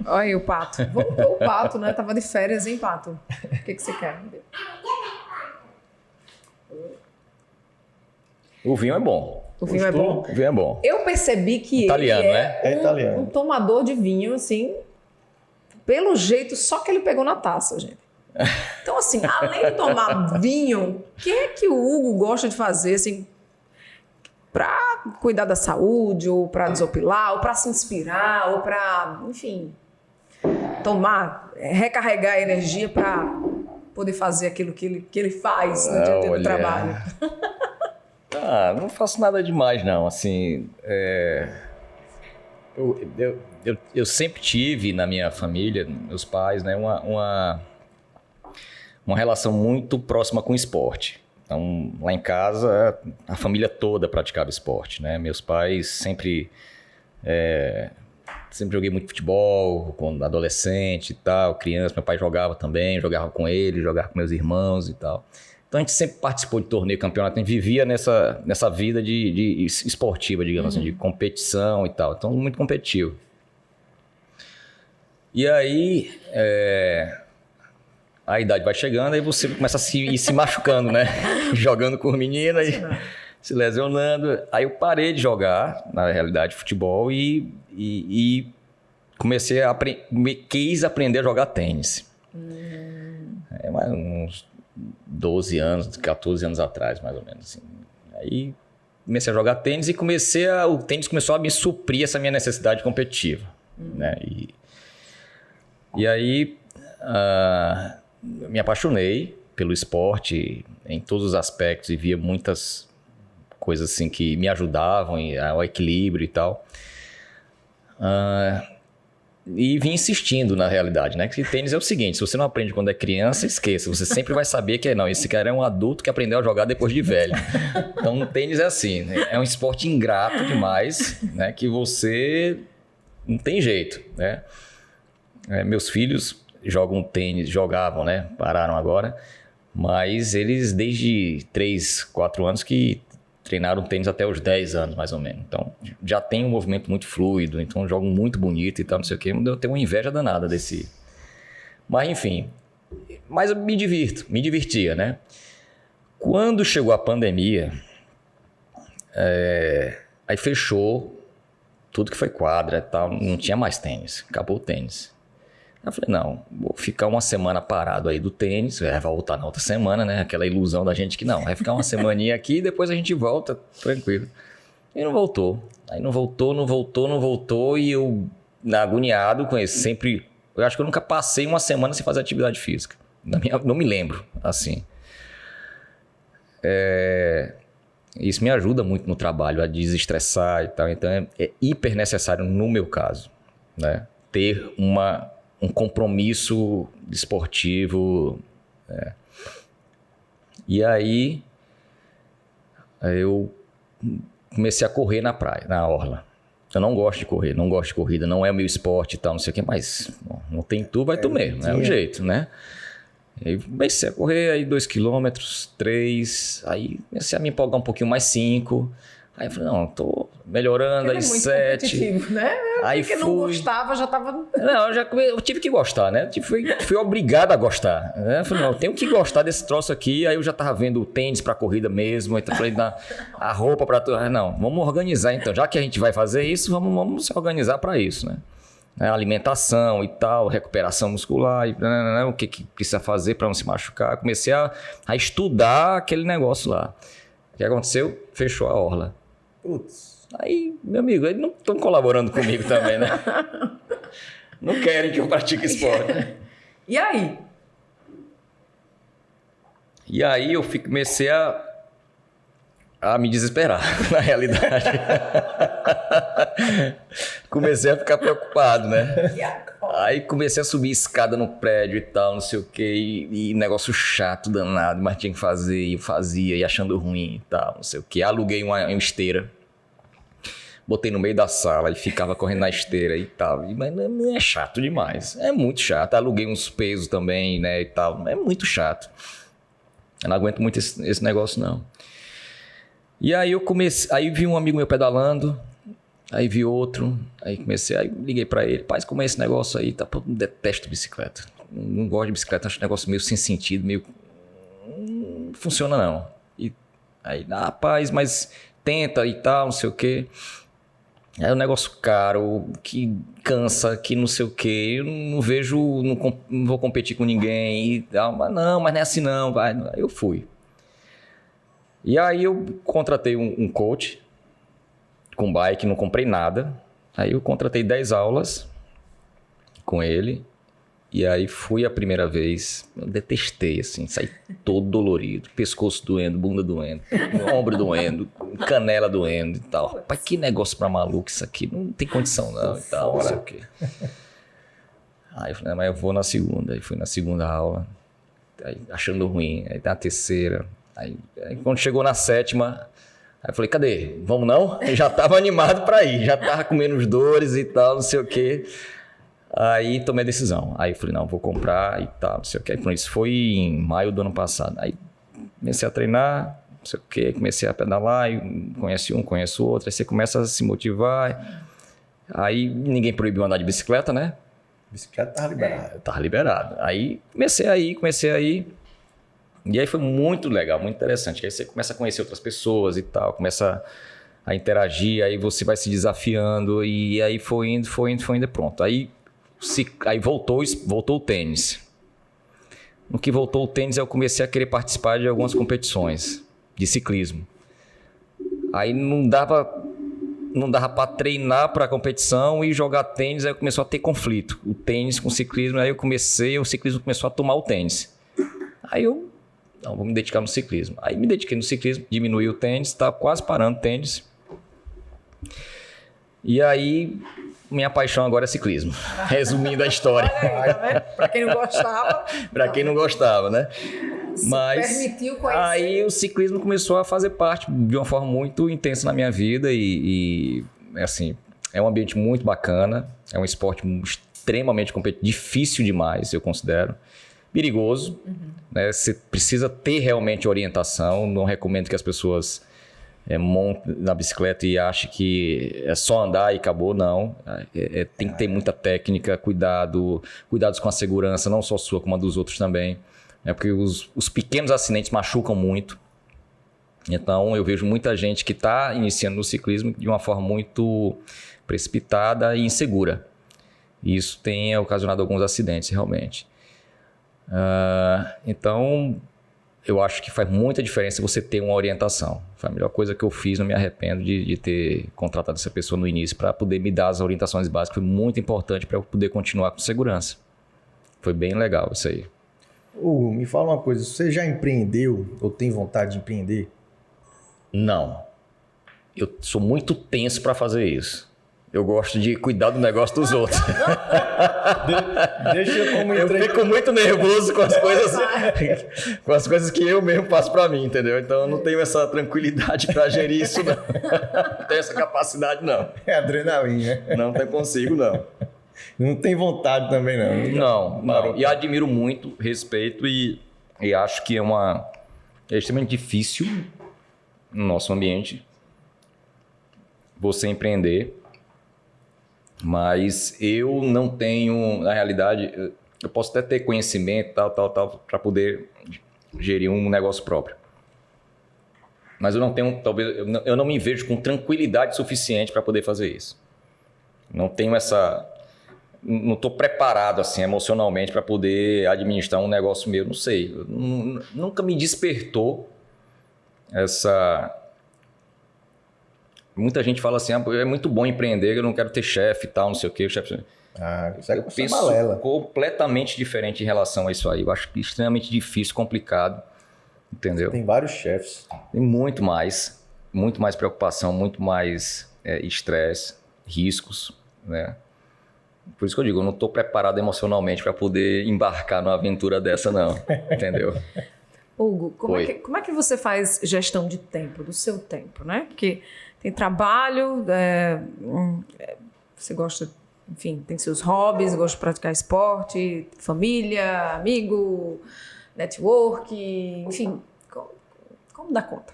Olha aí o Pato. Voltou o Pato, né? Tava de férias, hein, Pato? O que você quer? O vinho é bom. O vinho é bom? O vinho é bom. Eu percebi que Italiano, ele né? É italiano. um tomador de vinho, assim, pelo jeito, só que ele pegou na taça, gente. Então, assim, além de tomar vinho, o que é que o Hugo gosta de fazer, assim, para cuidar da saúde, ou para desopilar, ou para se inspirar, ou para, enfim, tomar, recarregar a energia para poder fazer aquilo que ele faz no dia a dia do trabalho? Não faço nada demais, não. Assim, eu sempre tive na minha família, meus pais, né, uma relação muito próxima com o esporte. Então, lá em casa, a família toda praticava esporte, né? Meus pais sempre joguei muito futebol, quando adolescente e tal, criança. Meu pai jogava também, jogava com ele, jogava com meus irmãos e tal. Então, a gente sempre participou de torneio, campeonato. A gente vivia nessa vida de esportiva, digamos assim, de competição e tal. Então, muito competitivo. E aí, a idade vai chegando, aí você começa a ir se machucando, né? Jogando com menina e se lesionando. Aí eu parei de jogar, na realidade, futebol e comecei quis aprender a jogar tênis. Mais uns 12 anos, 14 anos atrás, mais ou menos. Assim. Aí comecei a jogar tênis e o tênis começou a me suprir essa minha necessidade competitiva. Né? E aí me apaixonei pelo esporte em todos os aspectos e via muitas coisas assim que me ajudavam ao equilíbrio e tal. E vim insistindo na realidade, né? Que tênis é o seguinte, se você não aprende quando é criança, esqueça. Você sempre vai saber que esse cara é um adulto que aprendeu a jogar depois de velho. Então, o tênis é assim, né? É um esporte ingrato demais, né? Que você não tem jeito, né? Meus filhos jogavam, né? Pararam agora. Mas eles, desde 3, 4 anos que treinaram tênis até os 10 anos, mais ou menos. Então, já tem um movimento muito fluido, então jogam muito bonito e tal, não sei o quê. Eu tenho uma inveja danada desse... Mas, enfim. Mas eu me divertia, né? Quando chegou a pandemia, aí fechou tudo que foi quadra e tal, não tinha mais tênis, acabou o tênis. Eu falei, não, vou ficar uma semana parado aí do tênis, vai voltar na outra semana, né? Aquela ilusão da gente que não, vai ficar uma semaninha aqui e depois a gente volta, tranquilo. E não voltou. Aí não voltou e eu, agoniado com isso, sempre... Eu acho que eu nunca passei uma semana sem fazer atividade física. Não me lembro, assim. Isso me ajuda muito no trabalho, a desestressar e tal. Então é hiper necessário, no meu caso, né? Ter um compromisso esportivo. E aí eu comecei a correr na praia, na orla. Eu não gosto de correr, não gosto de corrida, não é o meu esporte e tal, não sei o que, mas não tem tu, vai tu mesmo, é o jeito, né? Aí comecei a correr aí 2 km, 3, aí comecei a me empolgar um pouquinho mais 5. Aí eu falei, não, tô melhorando aí 7. Competitivo, né? Aí porque não gostava, já tava... Não, eu tive que gostar, né? Fui obrigado a gostar. Né? Eu falei, não, eu tenho que gostar desse troço aqui. Aí eu já tava vendo o tênis pra corrida mesmo. Aí eu falei, a roupa pra tu. Não, vamos organizar então. Já que a gente vai fazer isso, vamos se organizar pra isso, né? Alimentação e tal, recuperação muscular, o que precisa fazer pra não se machucar. Comecei a estudar aquele negócio lá. O que aconteceu? Fechou a orla. Putz. Aí, meu amigo, eles não estão colaborando comigo também, né? Não querem que eu pratique esporte. E aí? E aí eu comecei a me desesperar, na realidade. Comecei a ficar preocupado, né? Aí comecei a subir escada no prédio e tal, não sei o quê, e negócio chato, danado, mas tinha que fazer, e fazia, e achando ruim e tal, não sei o quê. Aluguei uma esteira, botei no meio da sala e ficava correndo na esteira e tal, mas é chato demais, é muito chato. Aluguei uns pesos também, né, e tal, é muito chato. Eu não aguento muito esse negócio, não. E aí aí vi um amigo meu pedalando, aí vi outro, aí liguei pra ele, pai, como é esse negócio aí? Tá, eu detesto bicicleta, não gosto de bicicleta, acho um negócio meio sem sentido, meio... não funciona não. Aí, rapaz, mas tenta e tal, não sei o quê. É um negócio caro, que cansa, que não sei o quê. Eu não vejo, não vou competir com ninguém e tal. Mas não é assim não. Vai. Aí eu fui. E aí eu contratei um coach com bike, não comprei nada. Aí eu contratei 10 aulas com ele. E aí fui a primeira vez, eu detestei, assim, saí todo dolorido, pescoço doendo, bunda doendo, ombro doendo, canela doendo e tal. Pai, que negócio pra maluco isso aqui, não tem condição não e tal, não sei o quê. Aí eu falei, mas eu vou na segunda, aí fui na segunda aula, aí achando ruim, aí na terceira, aí quando chegou na sétima, aí eu falei, cadê? Vamos não? Eu já tava animado pra ir, já tava com menos dores e tal, não sei o quê. Aí tomei a decisão. Aí eu falei, não, vou comprar e tal, não sei o que. Isso foi em maio do ano passado. Aí comecei a treinar, não sei o que, comecei a pedalar, conhece um, conhece o outro, aí você começa a se motivar. Aí ninguém proibiu andar de bicicleta, né? Bicicleta tava liberada. Tava liberado. Aí comecei a ir. E aí foi muito legal, muito interessante. Aí você começa a conhecer outras pessoas e tal, começa a interagir, aí você vai se desafiando e aí foi indo e pronto. Aí voltou o tênis. No que voltou o tênis, eu comecei a querer participar de algumas competições de ciclismo. Aí não dava para treinar para a competição e jogar tênis, aí começou a ter conflito. O tênis com o ciclismo, aí o ciclismo começou a tomar o tênis. Aí eu, não, vou me dedicar no ciclismo. Aí me dediquei no ciclismo, diminuí o tênis, estava quase parando o tênis. E aí... minha paixão agora é ciclismo. Resumindo a história. Olha aí, tá vendo? Pra quem não gostava. Pra quem não gostava, né? Mas permitiu conhecer. aí o ciclismo começou a fazer parte de uma forma muito intensa na minha vida e assim, é um ambiente muito bacana, é um esporte extremamente competitivo, difícil demais, eu considero. Perigoso, né? Você precisa ter realmente orientação, não recomendo que as pessoas... monta na bicicleta e acha que é só andar e acabou, não. Tem que ter muita técnica, cuidados com a segurança, não só sua, como a dos outros também. Porque os pequenos acidentes machucam muito. Então, eu vejo muita gente que está iniciando no ciclismo de uma forma muito precipitada e insegura. E isso tem ocasionado alguns acidentes, realmente. Então... eu acho que faz muita diferença você ter uma orientação. Foi a melhor coisa que eu fiz, não me arrependo de ter contratado essa pessoa no início para poder me dar as orientações básicas. Foi muito importante para eu poder continuar com segurança. Foi bem legal isso aí. Hugo, me fala uma coisa, você já empreendeu ou tem vontade de empreender? Não. Eu sou muito tenso para fazer isso. Eu gosto de cuidar do negócio dos outros. Deixa eu como Eu fico muito nervoso com as coisas que eu mesmo faço para mim, entendeu? Então eu não tenho essa tranquilidade para gerir isso, não. Não tenho essa capacidade, não. É adrenalina, né? Não consigo, não. Não tem vontade também, não. Não. E admiro muito, respeito e acho que é extremamente difícil no nosso ambiente você empreender. Mas eu não tenho, na realidade, eu posso até ter conhecimento, tal, para poder gerir um negócio próprio. Mas eu não tenho, talvez, eu não me vejo com tranquilidade suficiente para poder fazer isso. Não tenho não estou preparado assim emocionalmente para poder administrar um negócio meu, não sei. Nunca me despertou essa... Muita gente fala assim, é muito bom empreender, eu não quero ter chefe e tal, não sei o quê. Isso é eu penso completamente diferente em relação a isso aí. Eu acho que é extremamente difícil, complicado, entendeu? Tem vários chefes. Tem muito mais preocupação, muito mais estresse, riscos, né? Por isso que eu digo, eu não estou preparado emocionalmente para poder embarcar numa aventura dessa, não, entendeu? Hugo, como é que você faz gestão de tempo, do seu tempo, né? Porque tem trabalho, você gosta, enfim, tem seus hobbies, gosta de praticar esporte, família, amigo, network, enfim, como dá conta?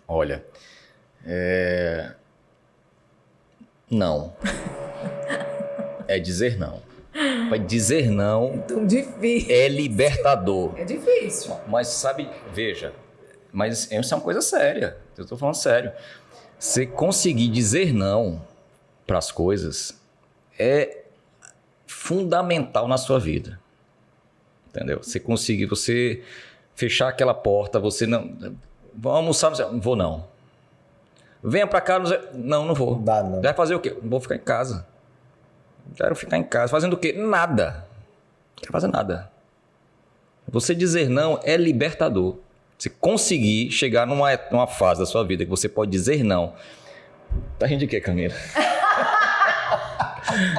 Olha, não. É dizer não. Vai dizer não Tão difícil. é libertador. É difícil. Mas sabe, veja, Mas isso é uma coisa séria. Eu estou falando sério. Você conseguir dizer não para as coisas é fundamental na sua vida. Entendeu? Você conseguir, você fechar aquela porta, você não... Vamos almoçar? Não vou, não. Venha para cá, não vou. Não dá, não. Vai fazer o quê? Não vou ficar em casa. Quero ficar em casa. Fazendo o quê? Nada. Não quero fazer nada. Você dizer não é libertador. Você conseguir chegar numa fase da sua vida que você pode dizer não. Tá rindo de quê, Camila?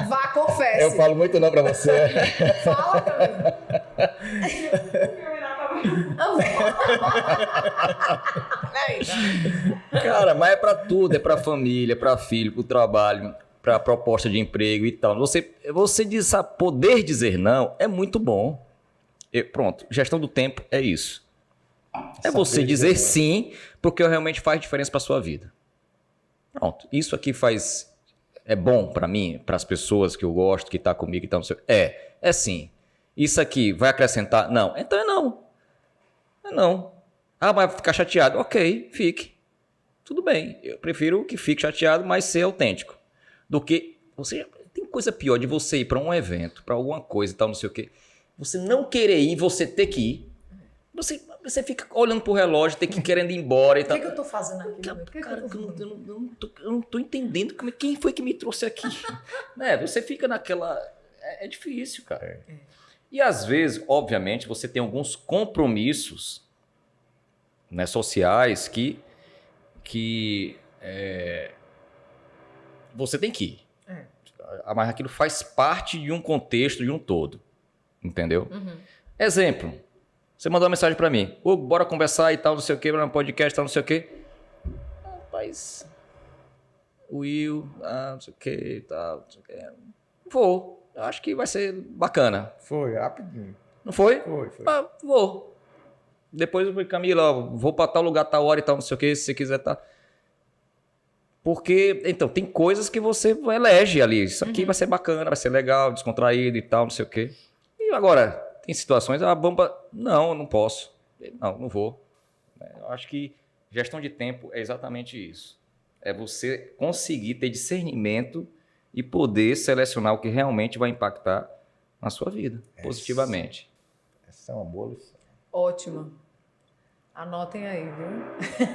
Vá, confesse. Eu falo muito não pra você. Fala, Camila. Cara, mas é pra tudo. É pra família, pra filho, pro trabalho, pra proposta de emprego e tal. Poder dizer não é muito bom. Pronto, gestão do tempo é isso. É você dizer sim, porque realmente faz diferença pra sua vida. Pronto, isso aqui é bom pra mim, para as pessoas que eu gosto, que tá comigo e tal. É sim. Isso aqui vai acrescentar? Não. Então é não. É não. Ah, vai ficar chateado. Ok, fique. Tudo bem. Eu prefiro que fique chateado, mas ser autêntico. Do que tem coisa pior de você ir para um evento, para alguma coisa e tal, não sei o quê. Você não querer ir, você ter que ir. Você fica olhando pro relógio, tem que ir querendo ir embora e tal. O que eu tô fazendo aqui? Cara, eu não tô entendendo quem foi que me trouxe aqui. Né? Você fica naquela... É difícil, cara. E às vezes, obviamente, você tem alguns compromissos, né, sociais que você tem que ir. Mas aquilo faz parte de um contexto, de um todo. Entendeu? Uhum. Exemplo. Você mandou uma mensagem pra mim. Bora conversar e tal, não sei o quê, no podcast, tal, não sei o quê. Rapaz, Will, não sei o quê e tal, não sei o quê. Vou. Acho que vai ser bacana. Foi, rapidinho. Não foi? Foi. Vou. Depois eu falei, Camila, vou pra tal lugar, tal hora e tal, não sei o quê, se você quiser, tá. Porque, então, tem coisas que você elege ali. Isso aqui vai ser bacana, vai ser legal, descontraído e tal, não sei o quê. E agora, tem situações, não, eu não posso. Não vou. Eu acho que gestão de tempo é exatamente isso. É você conseguir ter discernimento e poder selecionar o que realmente vai impactar na sua vida, positivamente. Essa é uma boa lição. Ótima. Anotem aí, viu?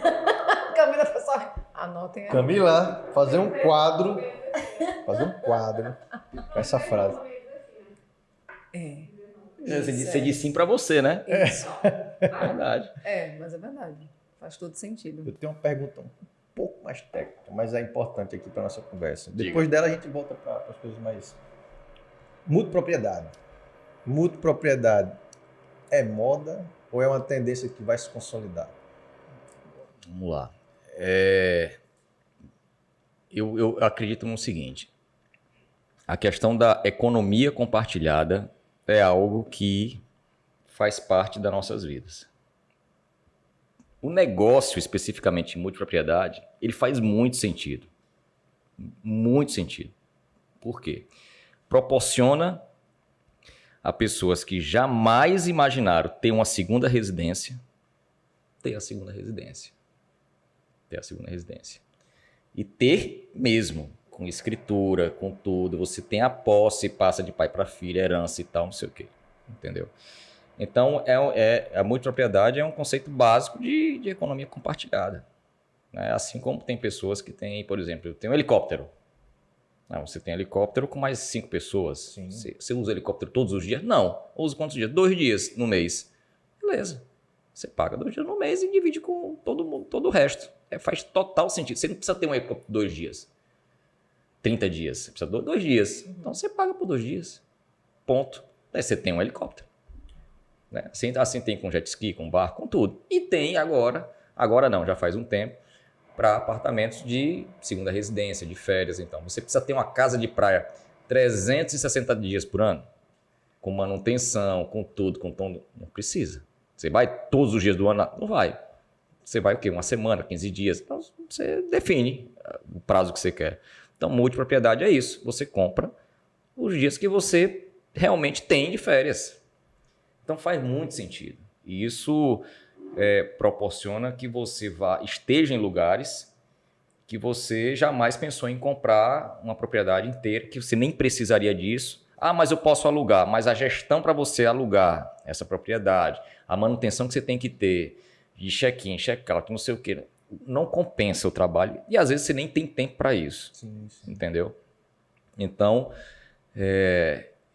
Camila, pessoal, anotem aí. Camila, fazer um quadro com essa frase. Você diz sim pra você, né? Isso. É verdade. Mas é verdade. Faz todo sentido. Eu tenho uma pergunta um pouco mais técnica, mas é importante aqui para nossa conversa. Diga. Depois dela a gente volta para as coisas mais... Multipropriedade. Multipropriedade é moda ou é uma tendência que vai se consolidar? Vamos lá. Eu acredito no seguinte. A questão da economia compartilhada é algo que faz parte das nossas vidas. O negócio, especificamente em multipropriedade, ele faz muito sentido. Muito sentido. Por quê? Proporciona a pessoas que jamais imaginaram ter uma segunda residência, ter a segunda residência. E ter mesmo, com escritura, com tudo. Você tem a posse, passa de pai para filha, herança e tal, não sei o quê. Entendeu? Então, a multipropriedade é um conceito básico de economia compartilhada. Né? Assim como tem pessoas que têm, por exemplo, tem um helicóptero. Não, você tem helicóptero com mais 5 pessoas. Você usa helicóptero todos os dias? Não. Usa quantos dias? 2 dias no mês. Beleza. Você paga 2 dias no mês e divide com todo mundo, todo o resto. Faz total sentido. Você não precisa ter um helicóptero 2 dias. 30 dias. Você precisa de 2 dias. Então você paga por 2 dias. Ponto. Aí você tem um helicóptero. Né? Assim tem com jet ski, com barco, com tudo. E tem agora não, já faz um tempo, para apartamentos de segunda residência, de férias. Então, você precisa ter uma casa de praia 360 dias por ano, com manutenção, com tudo, com tom. Não precisa. Você vai todos os dias do ano? Não vai. Você vai o quê? Uma semana, 15 dias. Então, você define o prazo que você quer. Então, multipropriedade é isso. Você compra os dias que você realmente tem de férias. Então, faz muito sentido. E isso proporciona que você esteja em lugares que você jamais pensou em comprar uma propriedade inteira, que você nem precisaria disso. Ah, mas eu posso alugar. Mas a gestão para você alugar essa propriedade, a manutenção que você tem que ter, de check-in, check-out, não sei o quê, não compensa o trabalho. E às vezes você nem tem tempo para isso. Sim, sim. Entendeu? Então,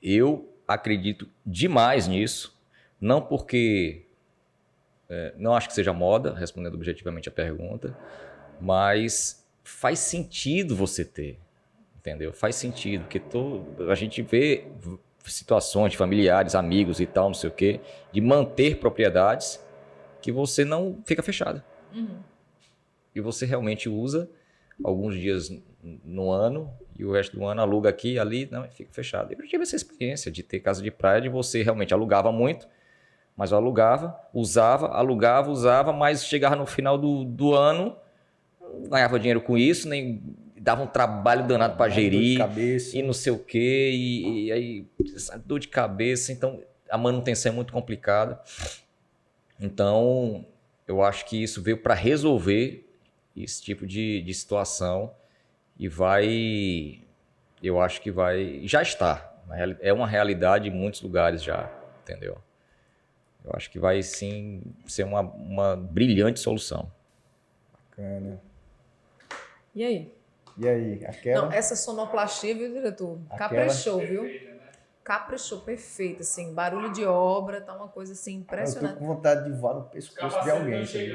eu acredito demais nisso. Não porque... não acho que seja moda, respondendo objetivamente a pergunta, mas faz sentido você ter, entendeu? Faz sentido, porque a gente vê situações de familiares, amigos e tal, não sei o quê, de manter propriedades que você não fica fechada. E você realmente usa alguns dias no ano e o resto do ano aluga aqui e ali, não, fica fechado. Eu tive essa experiência de ter casa de praia, de você realmente alugava muito, mas eu alugava, usava, mas chegava no final do ano, não ganhava dinheiro com isso, nem dava um trabalho danado para gerir, e não sei o quê, e aí dor de cabeça, então a manutenção é muito complicada. Então, eu acho que isso veio para resolver esse tipo de situação e eu acho que já está, é uma realidade em muitos lugares já, entendeu? Eu acho que vai sim ser uma brilhante solução. Bacana. E aí? E aí, aquela? Não, essa sonoplastia, viu, diretor? Caprichou, viu? Caprichou, perfeito, assim, barulho de obra, tá uma coisa assim Eu impressionante. tô com vontade de voar no pescoço de alguém, sabe?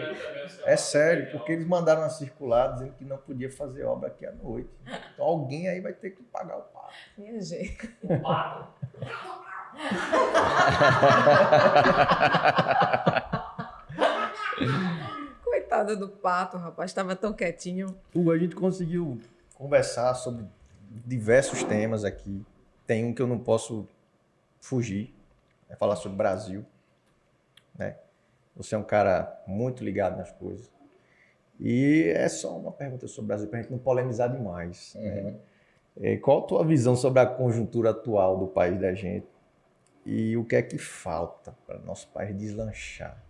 É sério, porque eles mandaram uma circular dizendo que não podia fazer obra aqui à noite. Então alguém aí vai ter que pagar o pato. Minha gente. O pato. Coitado do pato, rapaz, estava tão quietinho. Hugo, a gente conseguiu conversar sobre diversos temas aqui. Tem um que eu não posso fugir, é falar sobre o Brasil, né? Você é um cara muito ligado nas coisas. E é só uma pergunta sobre o Brasil, para a gente não polemizar demais. Né? Qual a tua visão sobre a conjuntura atual do país da gente? E o que é que falta para nosso país deslanchar?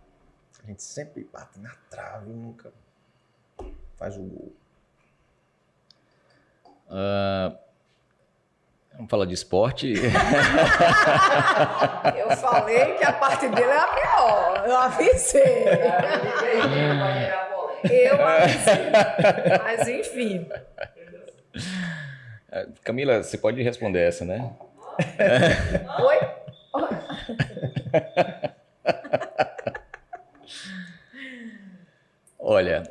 A gente sempre bate na trave e nunca faz o gol. Vamos falar de esporte? Eu falei que a parte dele é a pior. Eu avisei. Eu avisei. Mas enfim. Camila, você pode responder essa, né? Oi? Olha,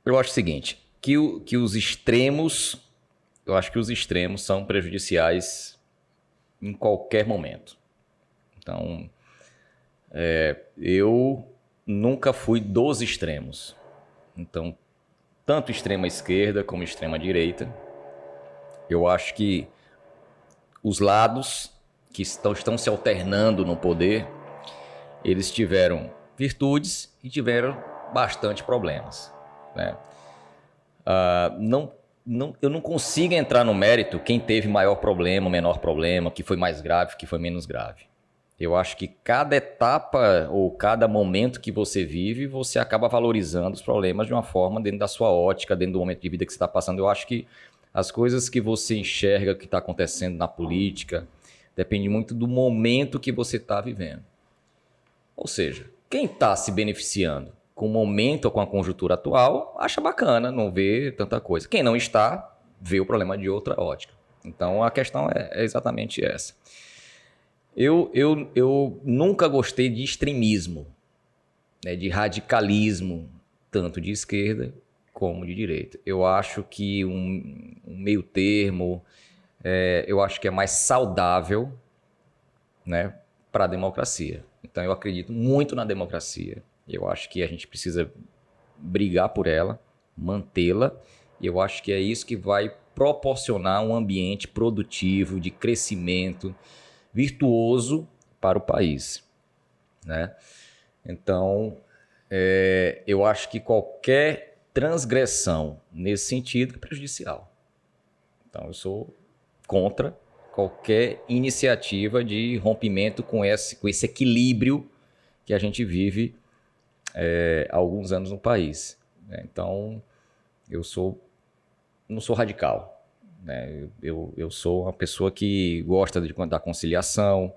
eu acho o seguinte, que os extremos, eu acho que os extremos são prejudiciais em qualquer momento. Então, eu nunca fui dos extremos. Então, tanto extrema esquerda como extrema direita, eu acho que os lados que estão se alternando no poder, eles tiveram virtudes e tiveram bastante problemas, né? Eu não consigo entrar no mérito quem teve maior problema, menor problema, que foi mais grave, que foi menos grave. Eu acho que cada etapa ou cada momento que você vive, você acaba valorizando os problemas de uma forma dentro da sua ótica, dentro do momento de vida que você está passando. Eu acho que as coisas que você enxerga que está acontecendo na política depende muito do momento que você está vivendo. Ou seja, quem está se beneficiando com o momento ou com a conjuntura atual, acha bacana, não vê tanta coisa. Quem não está, vê o problema de outra ótica. Então, a questão é exatamente essa. Eu nunca gostei de extremismo, né, de radicalismo, tanto de esquerda como de direita. Eu acho que um meio termo, eu acho que é mais saudável, né, para a democracia. Então, eu acredito muito na democracia. Eu acho que a gente precisa brigar por ela, mantê-la, e eu acho que é isso que vai proporcionar um ambiente produtivo, de crescimento, virtuoso para o país, né? Então, eu acho que qualquer transgressão nesse sentido é prejudicial. Então, eu sou contra qualquer iniciativa de rompimento com esse equilíbrio que a gente vive há alguns anos no país. Então, não sou radical. Né? Eu sou uma pessoa que gosta da conciliação,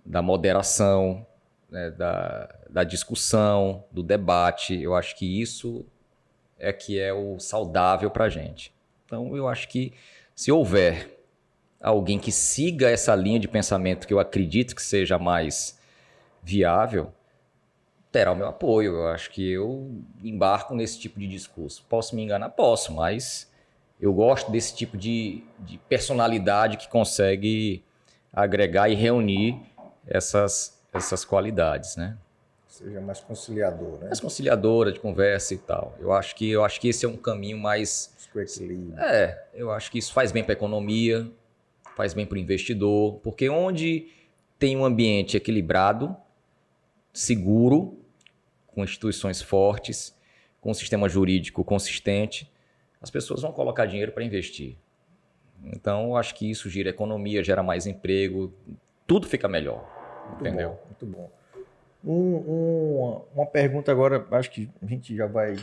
da moderação, né? da discussão, do debate. Eu acho que isso que é o saudável para a gente. Então, eu acho que se houver alguém que siga essa linha de pensamento que eu acredito que seja mais viável, terá o meu apoio. Eu acho que eu embarco nesse tipo de discurso. Posso me enganar? Posso, mas eu gosto desse tipo de personalidade que consegue agregar e reunir essas qualidades, né? Seja mais conciliador, né? Mais conciliadora de conversa e tal. Eu acho que esse é um caminho mais... Equilíbrio. Eu acho que isso faz bem para a economia, faz bem para o investidor, porque onde tem um ambiente equilibrado, seguro, com instituições fortes, com um sistema jurídico consistente, as pessoas vão colocar dinheiro para investir. Então, eu acho que isso gira a economia, gera mais emprego, tudo fica melhor. Muito entendeu? bom, muito bom. Uma pergunta agora, acho que a gente já vai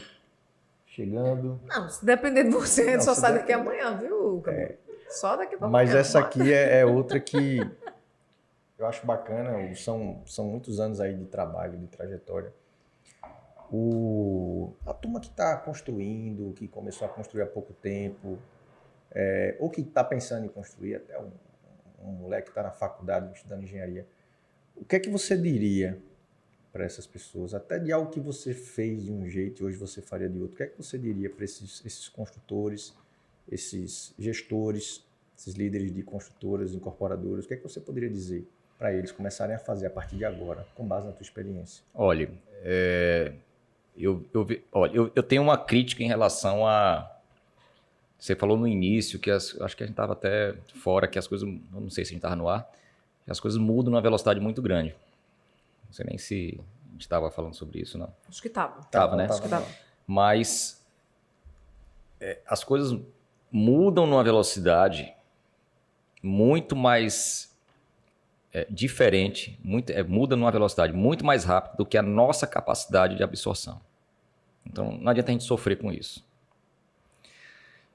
chegando. Não, se depender de você, a gente só se sai daqui amanhã, viu, Camilo? Só daqui para amanhã. Mas essa aqui é outra que eu acho bacana. São muitos anos aí de trabalho, de trajetória. A turma que está construindo, que começou a construir há pouco tempo, ou que está pensando em construir, até um moleque que está na faculdade estudando engenharia, o que é que você diria para essas pessoas, até de algo que você fez de um jeito e hoje você faria de outro? O que é que você diria para esses construtores, esses gestores, esses líderes de construtoras, incorporadoras? O que é que você poderia dizer para eles começarem a fazer a partir de agora, com base na tua experiência? Olha, eu tenho uma crítica em relação a... Você falou no início que acho que a gente estava até fora, que as coisas, eu não sei se a gente estava no ar, que as coisas mudam numa velocidade muito grande. Não sei nem se a gente estava falando sobre isso, não. Acho que estava. Tava, né? Acho que estava. Mas as coisas mudam numa velocidade muito mais diferente, muda numa velocidade muito mais rápida do que a nossa capacidade de absorção. Então, não adianta a gente sofrer com isso.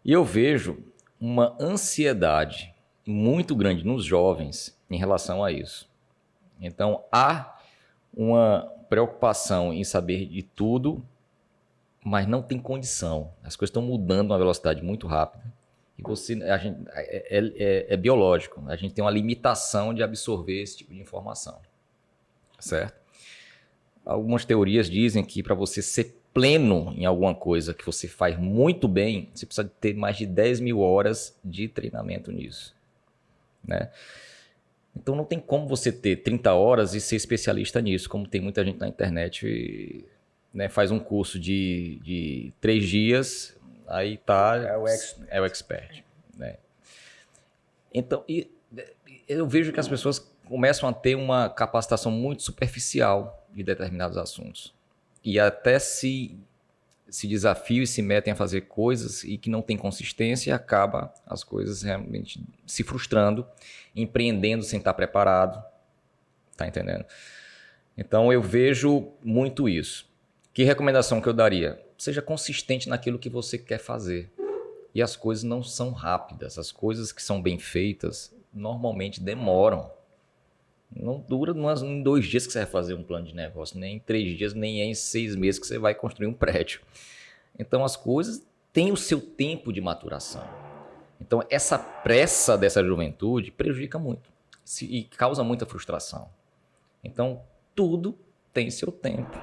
E eu vejo uma ansiedade muito grande nos jovens em relação a isso. Então, há uma preocupação em saber de tudo, mas não tem condição. As coisas estão mudando numa velocidade muito rápida. E é biológico. A gente tem uma limitação de absorver esse tipo de informação. Certo? Algumas teorias dizem que para você ser pleno em alguma coisa que você faz muito bem, você precisa ter mais de 10 mil horas de treinamento nisso. Né? Então não tem como você ter 30 horas e ser especialista nisso, como tem muita gente na internet, né, faz um curso de 3 dias, aí tá, é o expert. Né? Então, eu vejo que as pessoas começam a ter uma capacitação muito superficial de determinados assuntos. E até se desafiam e se metem a fazer coisas e que não tem consistência e acaba as coisas realmente se frustrando, empreendendo sem estar preparado. Tá entendendo? Então eu vejo muito isso. Que recomendação que eu daria? Seja consistente naquilo que você quer fazer. E as coisas não são rápidas. As coisas que são bem feitas normalmente demoram. Não dura em 2 dias que você vai fazer um plano de negócio, nem em 3 dias, nem em 6 meses que você vai construir um prédio. Então as coisas têm o seu tempo de maturação. Então essa pressa dessa juventude prejudica muito e causa muita frustração. Então tudo tem seu tempo,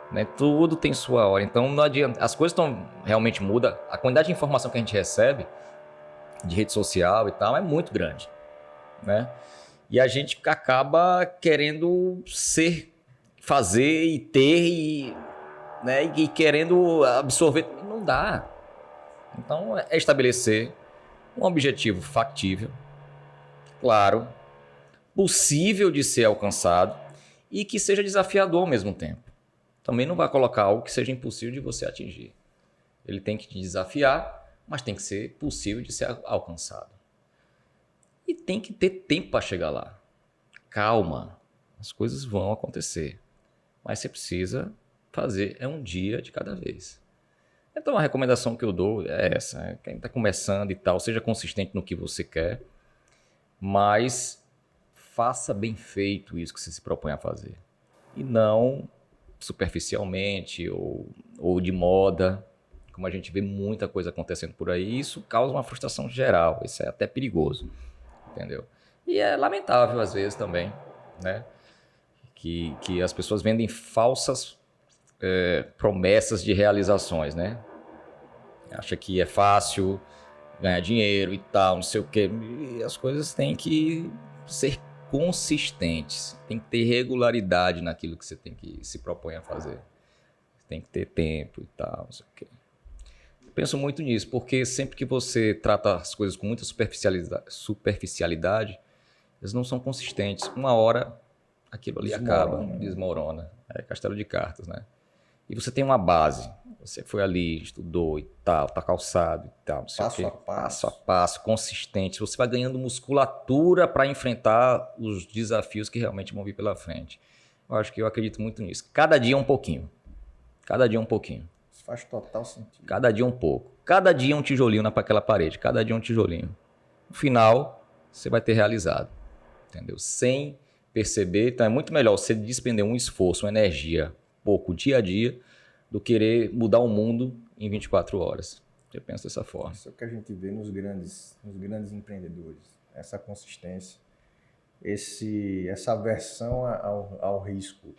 né? Tudo tem sua hora. Então não adianta, as coisas realmente mudam. A quantidade de informação que a gente recebe de rede social e tal é muito grande, né? E a gente acaba querendo fazer e ter, né, e querendo absorver. Não dá. Então, é estabelecer um objetivo factível, claro, possível de ser alcançado e que seja desafiador ao mesmo tempo. Também não vai colocar algo que seja impossível de você atingir. Ele tem que te desafiar, mas tem que ser possível de ser alcançado. E tem que ter tempo para chegar lá. Calma, as coisas vão acontecer. Mas você precisa fazer, é um dia de cada vez. Então a recomendação que eu dou é essa, quem está começando e tal, seja consistente no que você quer, mas faça bem feito isso que você se propõe a fazer. E não superficialmente ou de moda, como a gente vê muita coisa acontecendo por aí, isso causa uma frustração geral, isso é até perigoso, entendeu? E é lamentável às vezes também, né? Que as pessoas vendem falsas promessas de realizações, né? Acha que é fácil ganhar dinheiro e tal, não sei o quê. E as coisas têm que ser consistentes, tem que ter regularidade naquilo que você tem que se propõe a fazer. Tem que ter tempo e tal, não sei o quê. Eu penso muito nisso, porque sempre que você trata as coisas com muita superficialidade, elas não são consistentes. Uma hora aquilo ali acaba, desmorona. É castelo de cartas, né? E você tem uma base. Você foi ali, estudou e tal, tá calçado e tal, não sei o quê. Passo a passo, consistente. Você vai ganhando musculatura para enfrentar os desafios que realmente vão vir pela frente. Eu acredito muito nisso. Cada dia um pouquinho. Cada dia um pouquinho. Isso faz total sentido. Cada dia um pouco. Cada dia um tijolinho naquela parede. Cada dia um tijolinho. No final, você vai ter realizado. Entendeu? Sem perceber. Então é muito melhor você despender um esforço, uma energia, pouco dia a dia, do querer mudar o mundo em 24 horas. Eu penso dessa forma. Isso é o que a gente vê nos grandes empreendedores. Essa consistência, essa aversão ao risco.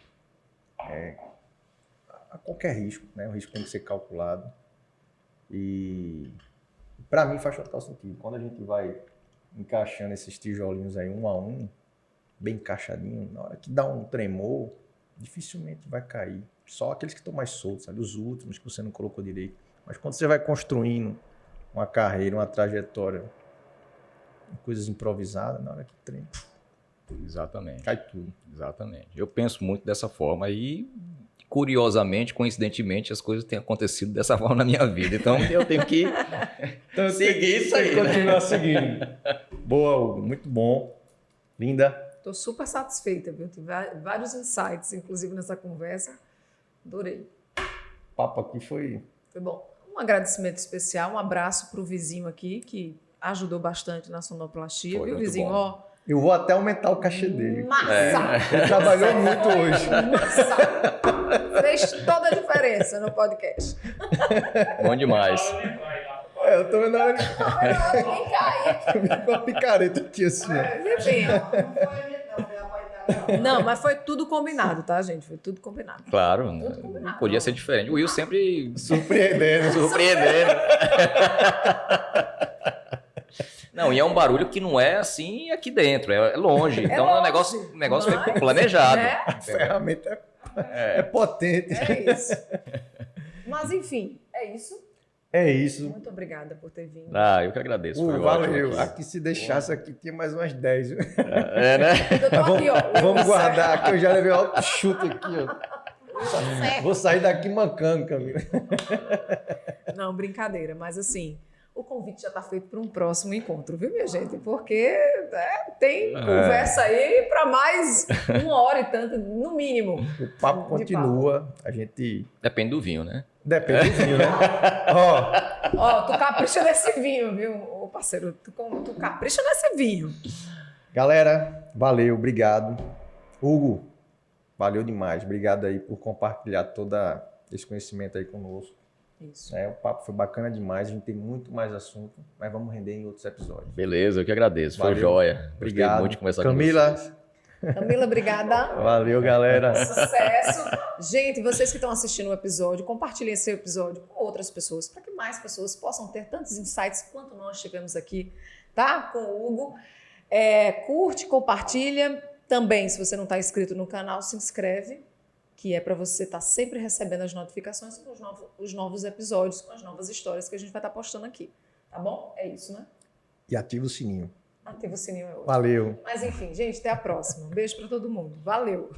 A qualquer risco, né? O risco tem que ser calculado. E para mim faz total sentido. Quando a gente vai encaixando esses tijolinhos aí um a um, bem encaixadinho, na hora que dá um tremor, dificilmente vai cair. Só aqueles que estão mais soltos, ali, os últimos que você não colocou direito. Mas quando você vai construindo uma carreira, uma trajetória, coisas improvisadas, na hora que treme, exatamente, cai tudo. Exatamente. Eu penso muito dessa forma e, curiosamente, coincidentemente, as coisas têm acontecido dessa forma na minha vida. Então eu tenho que seguir isso aí. Continuar seguindo. Boa, Hugo. Muito bom. Linda. Estou super satisfeita, viu? Tive vários insights, inclusive nessa conversa. Adorei. O papo aqui foi bom. Um agradecimento especial, um abraço para o vizinho aqui, que ajudou bastante na sonoplastia. Foi viu, muito vizinho? bom. Ó, eu vou até aumentar o cachê dele. massa! Ele trabalhou muito hoje. Massa! Fez toda a diferença no podcast. Bom demais. Eu tô vendo a hora Quem cai? com a picareta aqui assim. Mas, enfim. Não, mas foi tudo combinado, tá, gente? Foi tudo combinado. Claro, Tudo combinado. não podia ser diferente. O Will sempre Surpreendendo. surpreendendo. Não, e é um barulho que não é assim aqui dentro, é longe. Então longe, o negócio mas, foi planejado. né? A ferramenta é potente. É isso. Mas, enfim, é isso. É isso. Muito obrigada por ter vindo. Ah, eu que agradeço. Foi Valeu. ótimo. Aqui se deixasse aqui tinha mais umas 10. Viu? É, né? Eu tô aqui, ó. Vamos guardar aqui. Eu já levei alto chute aqui, ó. Vou sair daqui mancando, Camila. Não, brincadeira, mas assim, o convite já está feito para um próximo encontro, viu, minha gente? Porque tem conversa aí para mais 1 hora e tanto, no mínimo. O papo continua. A gente... Depende do vinho, né? Depende do vinho, né? Ó, tu capricha nesse vinho, viu, ô parceiro? Tu capricha nesse vinho. Galera, valeu, obrigado. Hugo, valeu demais. Obrigado aí por compartilhar todo esse conhecimento aí conosco. Isso. O papo foi bacana demais. A gente tem muito mais assunto, mas vamos render em outros episódios. Beleza, eu que agradeço. Foi Valeu. joia. Obrigado. Gostei muito de conversar com Camila. vocês. Camila, obrigada. Valeu, galera. Sucesso. Gente, vocês que estão assistindo o episódio, compartilhem esse episódio com outras pessoas, para que mais pessoas possam ter tantos insights quanto nós tivemos aqui, tá? Com o Hugo. Curte, compartilha. Também, se você não está inscrito no canal, se inscreve, que é para você estar sempre recebendo as notificações com os novos episódios, com as novas histórias que a gente vai estar postando aqui. Tá bom? É isso, né? E ativa o sininho. Ativa o sininho é outro. Valeu. Mas enfim, gente, até a próxima. Um beijo para todo mundo. Valeu!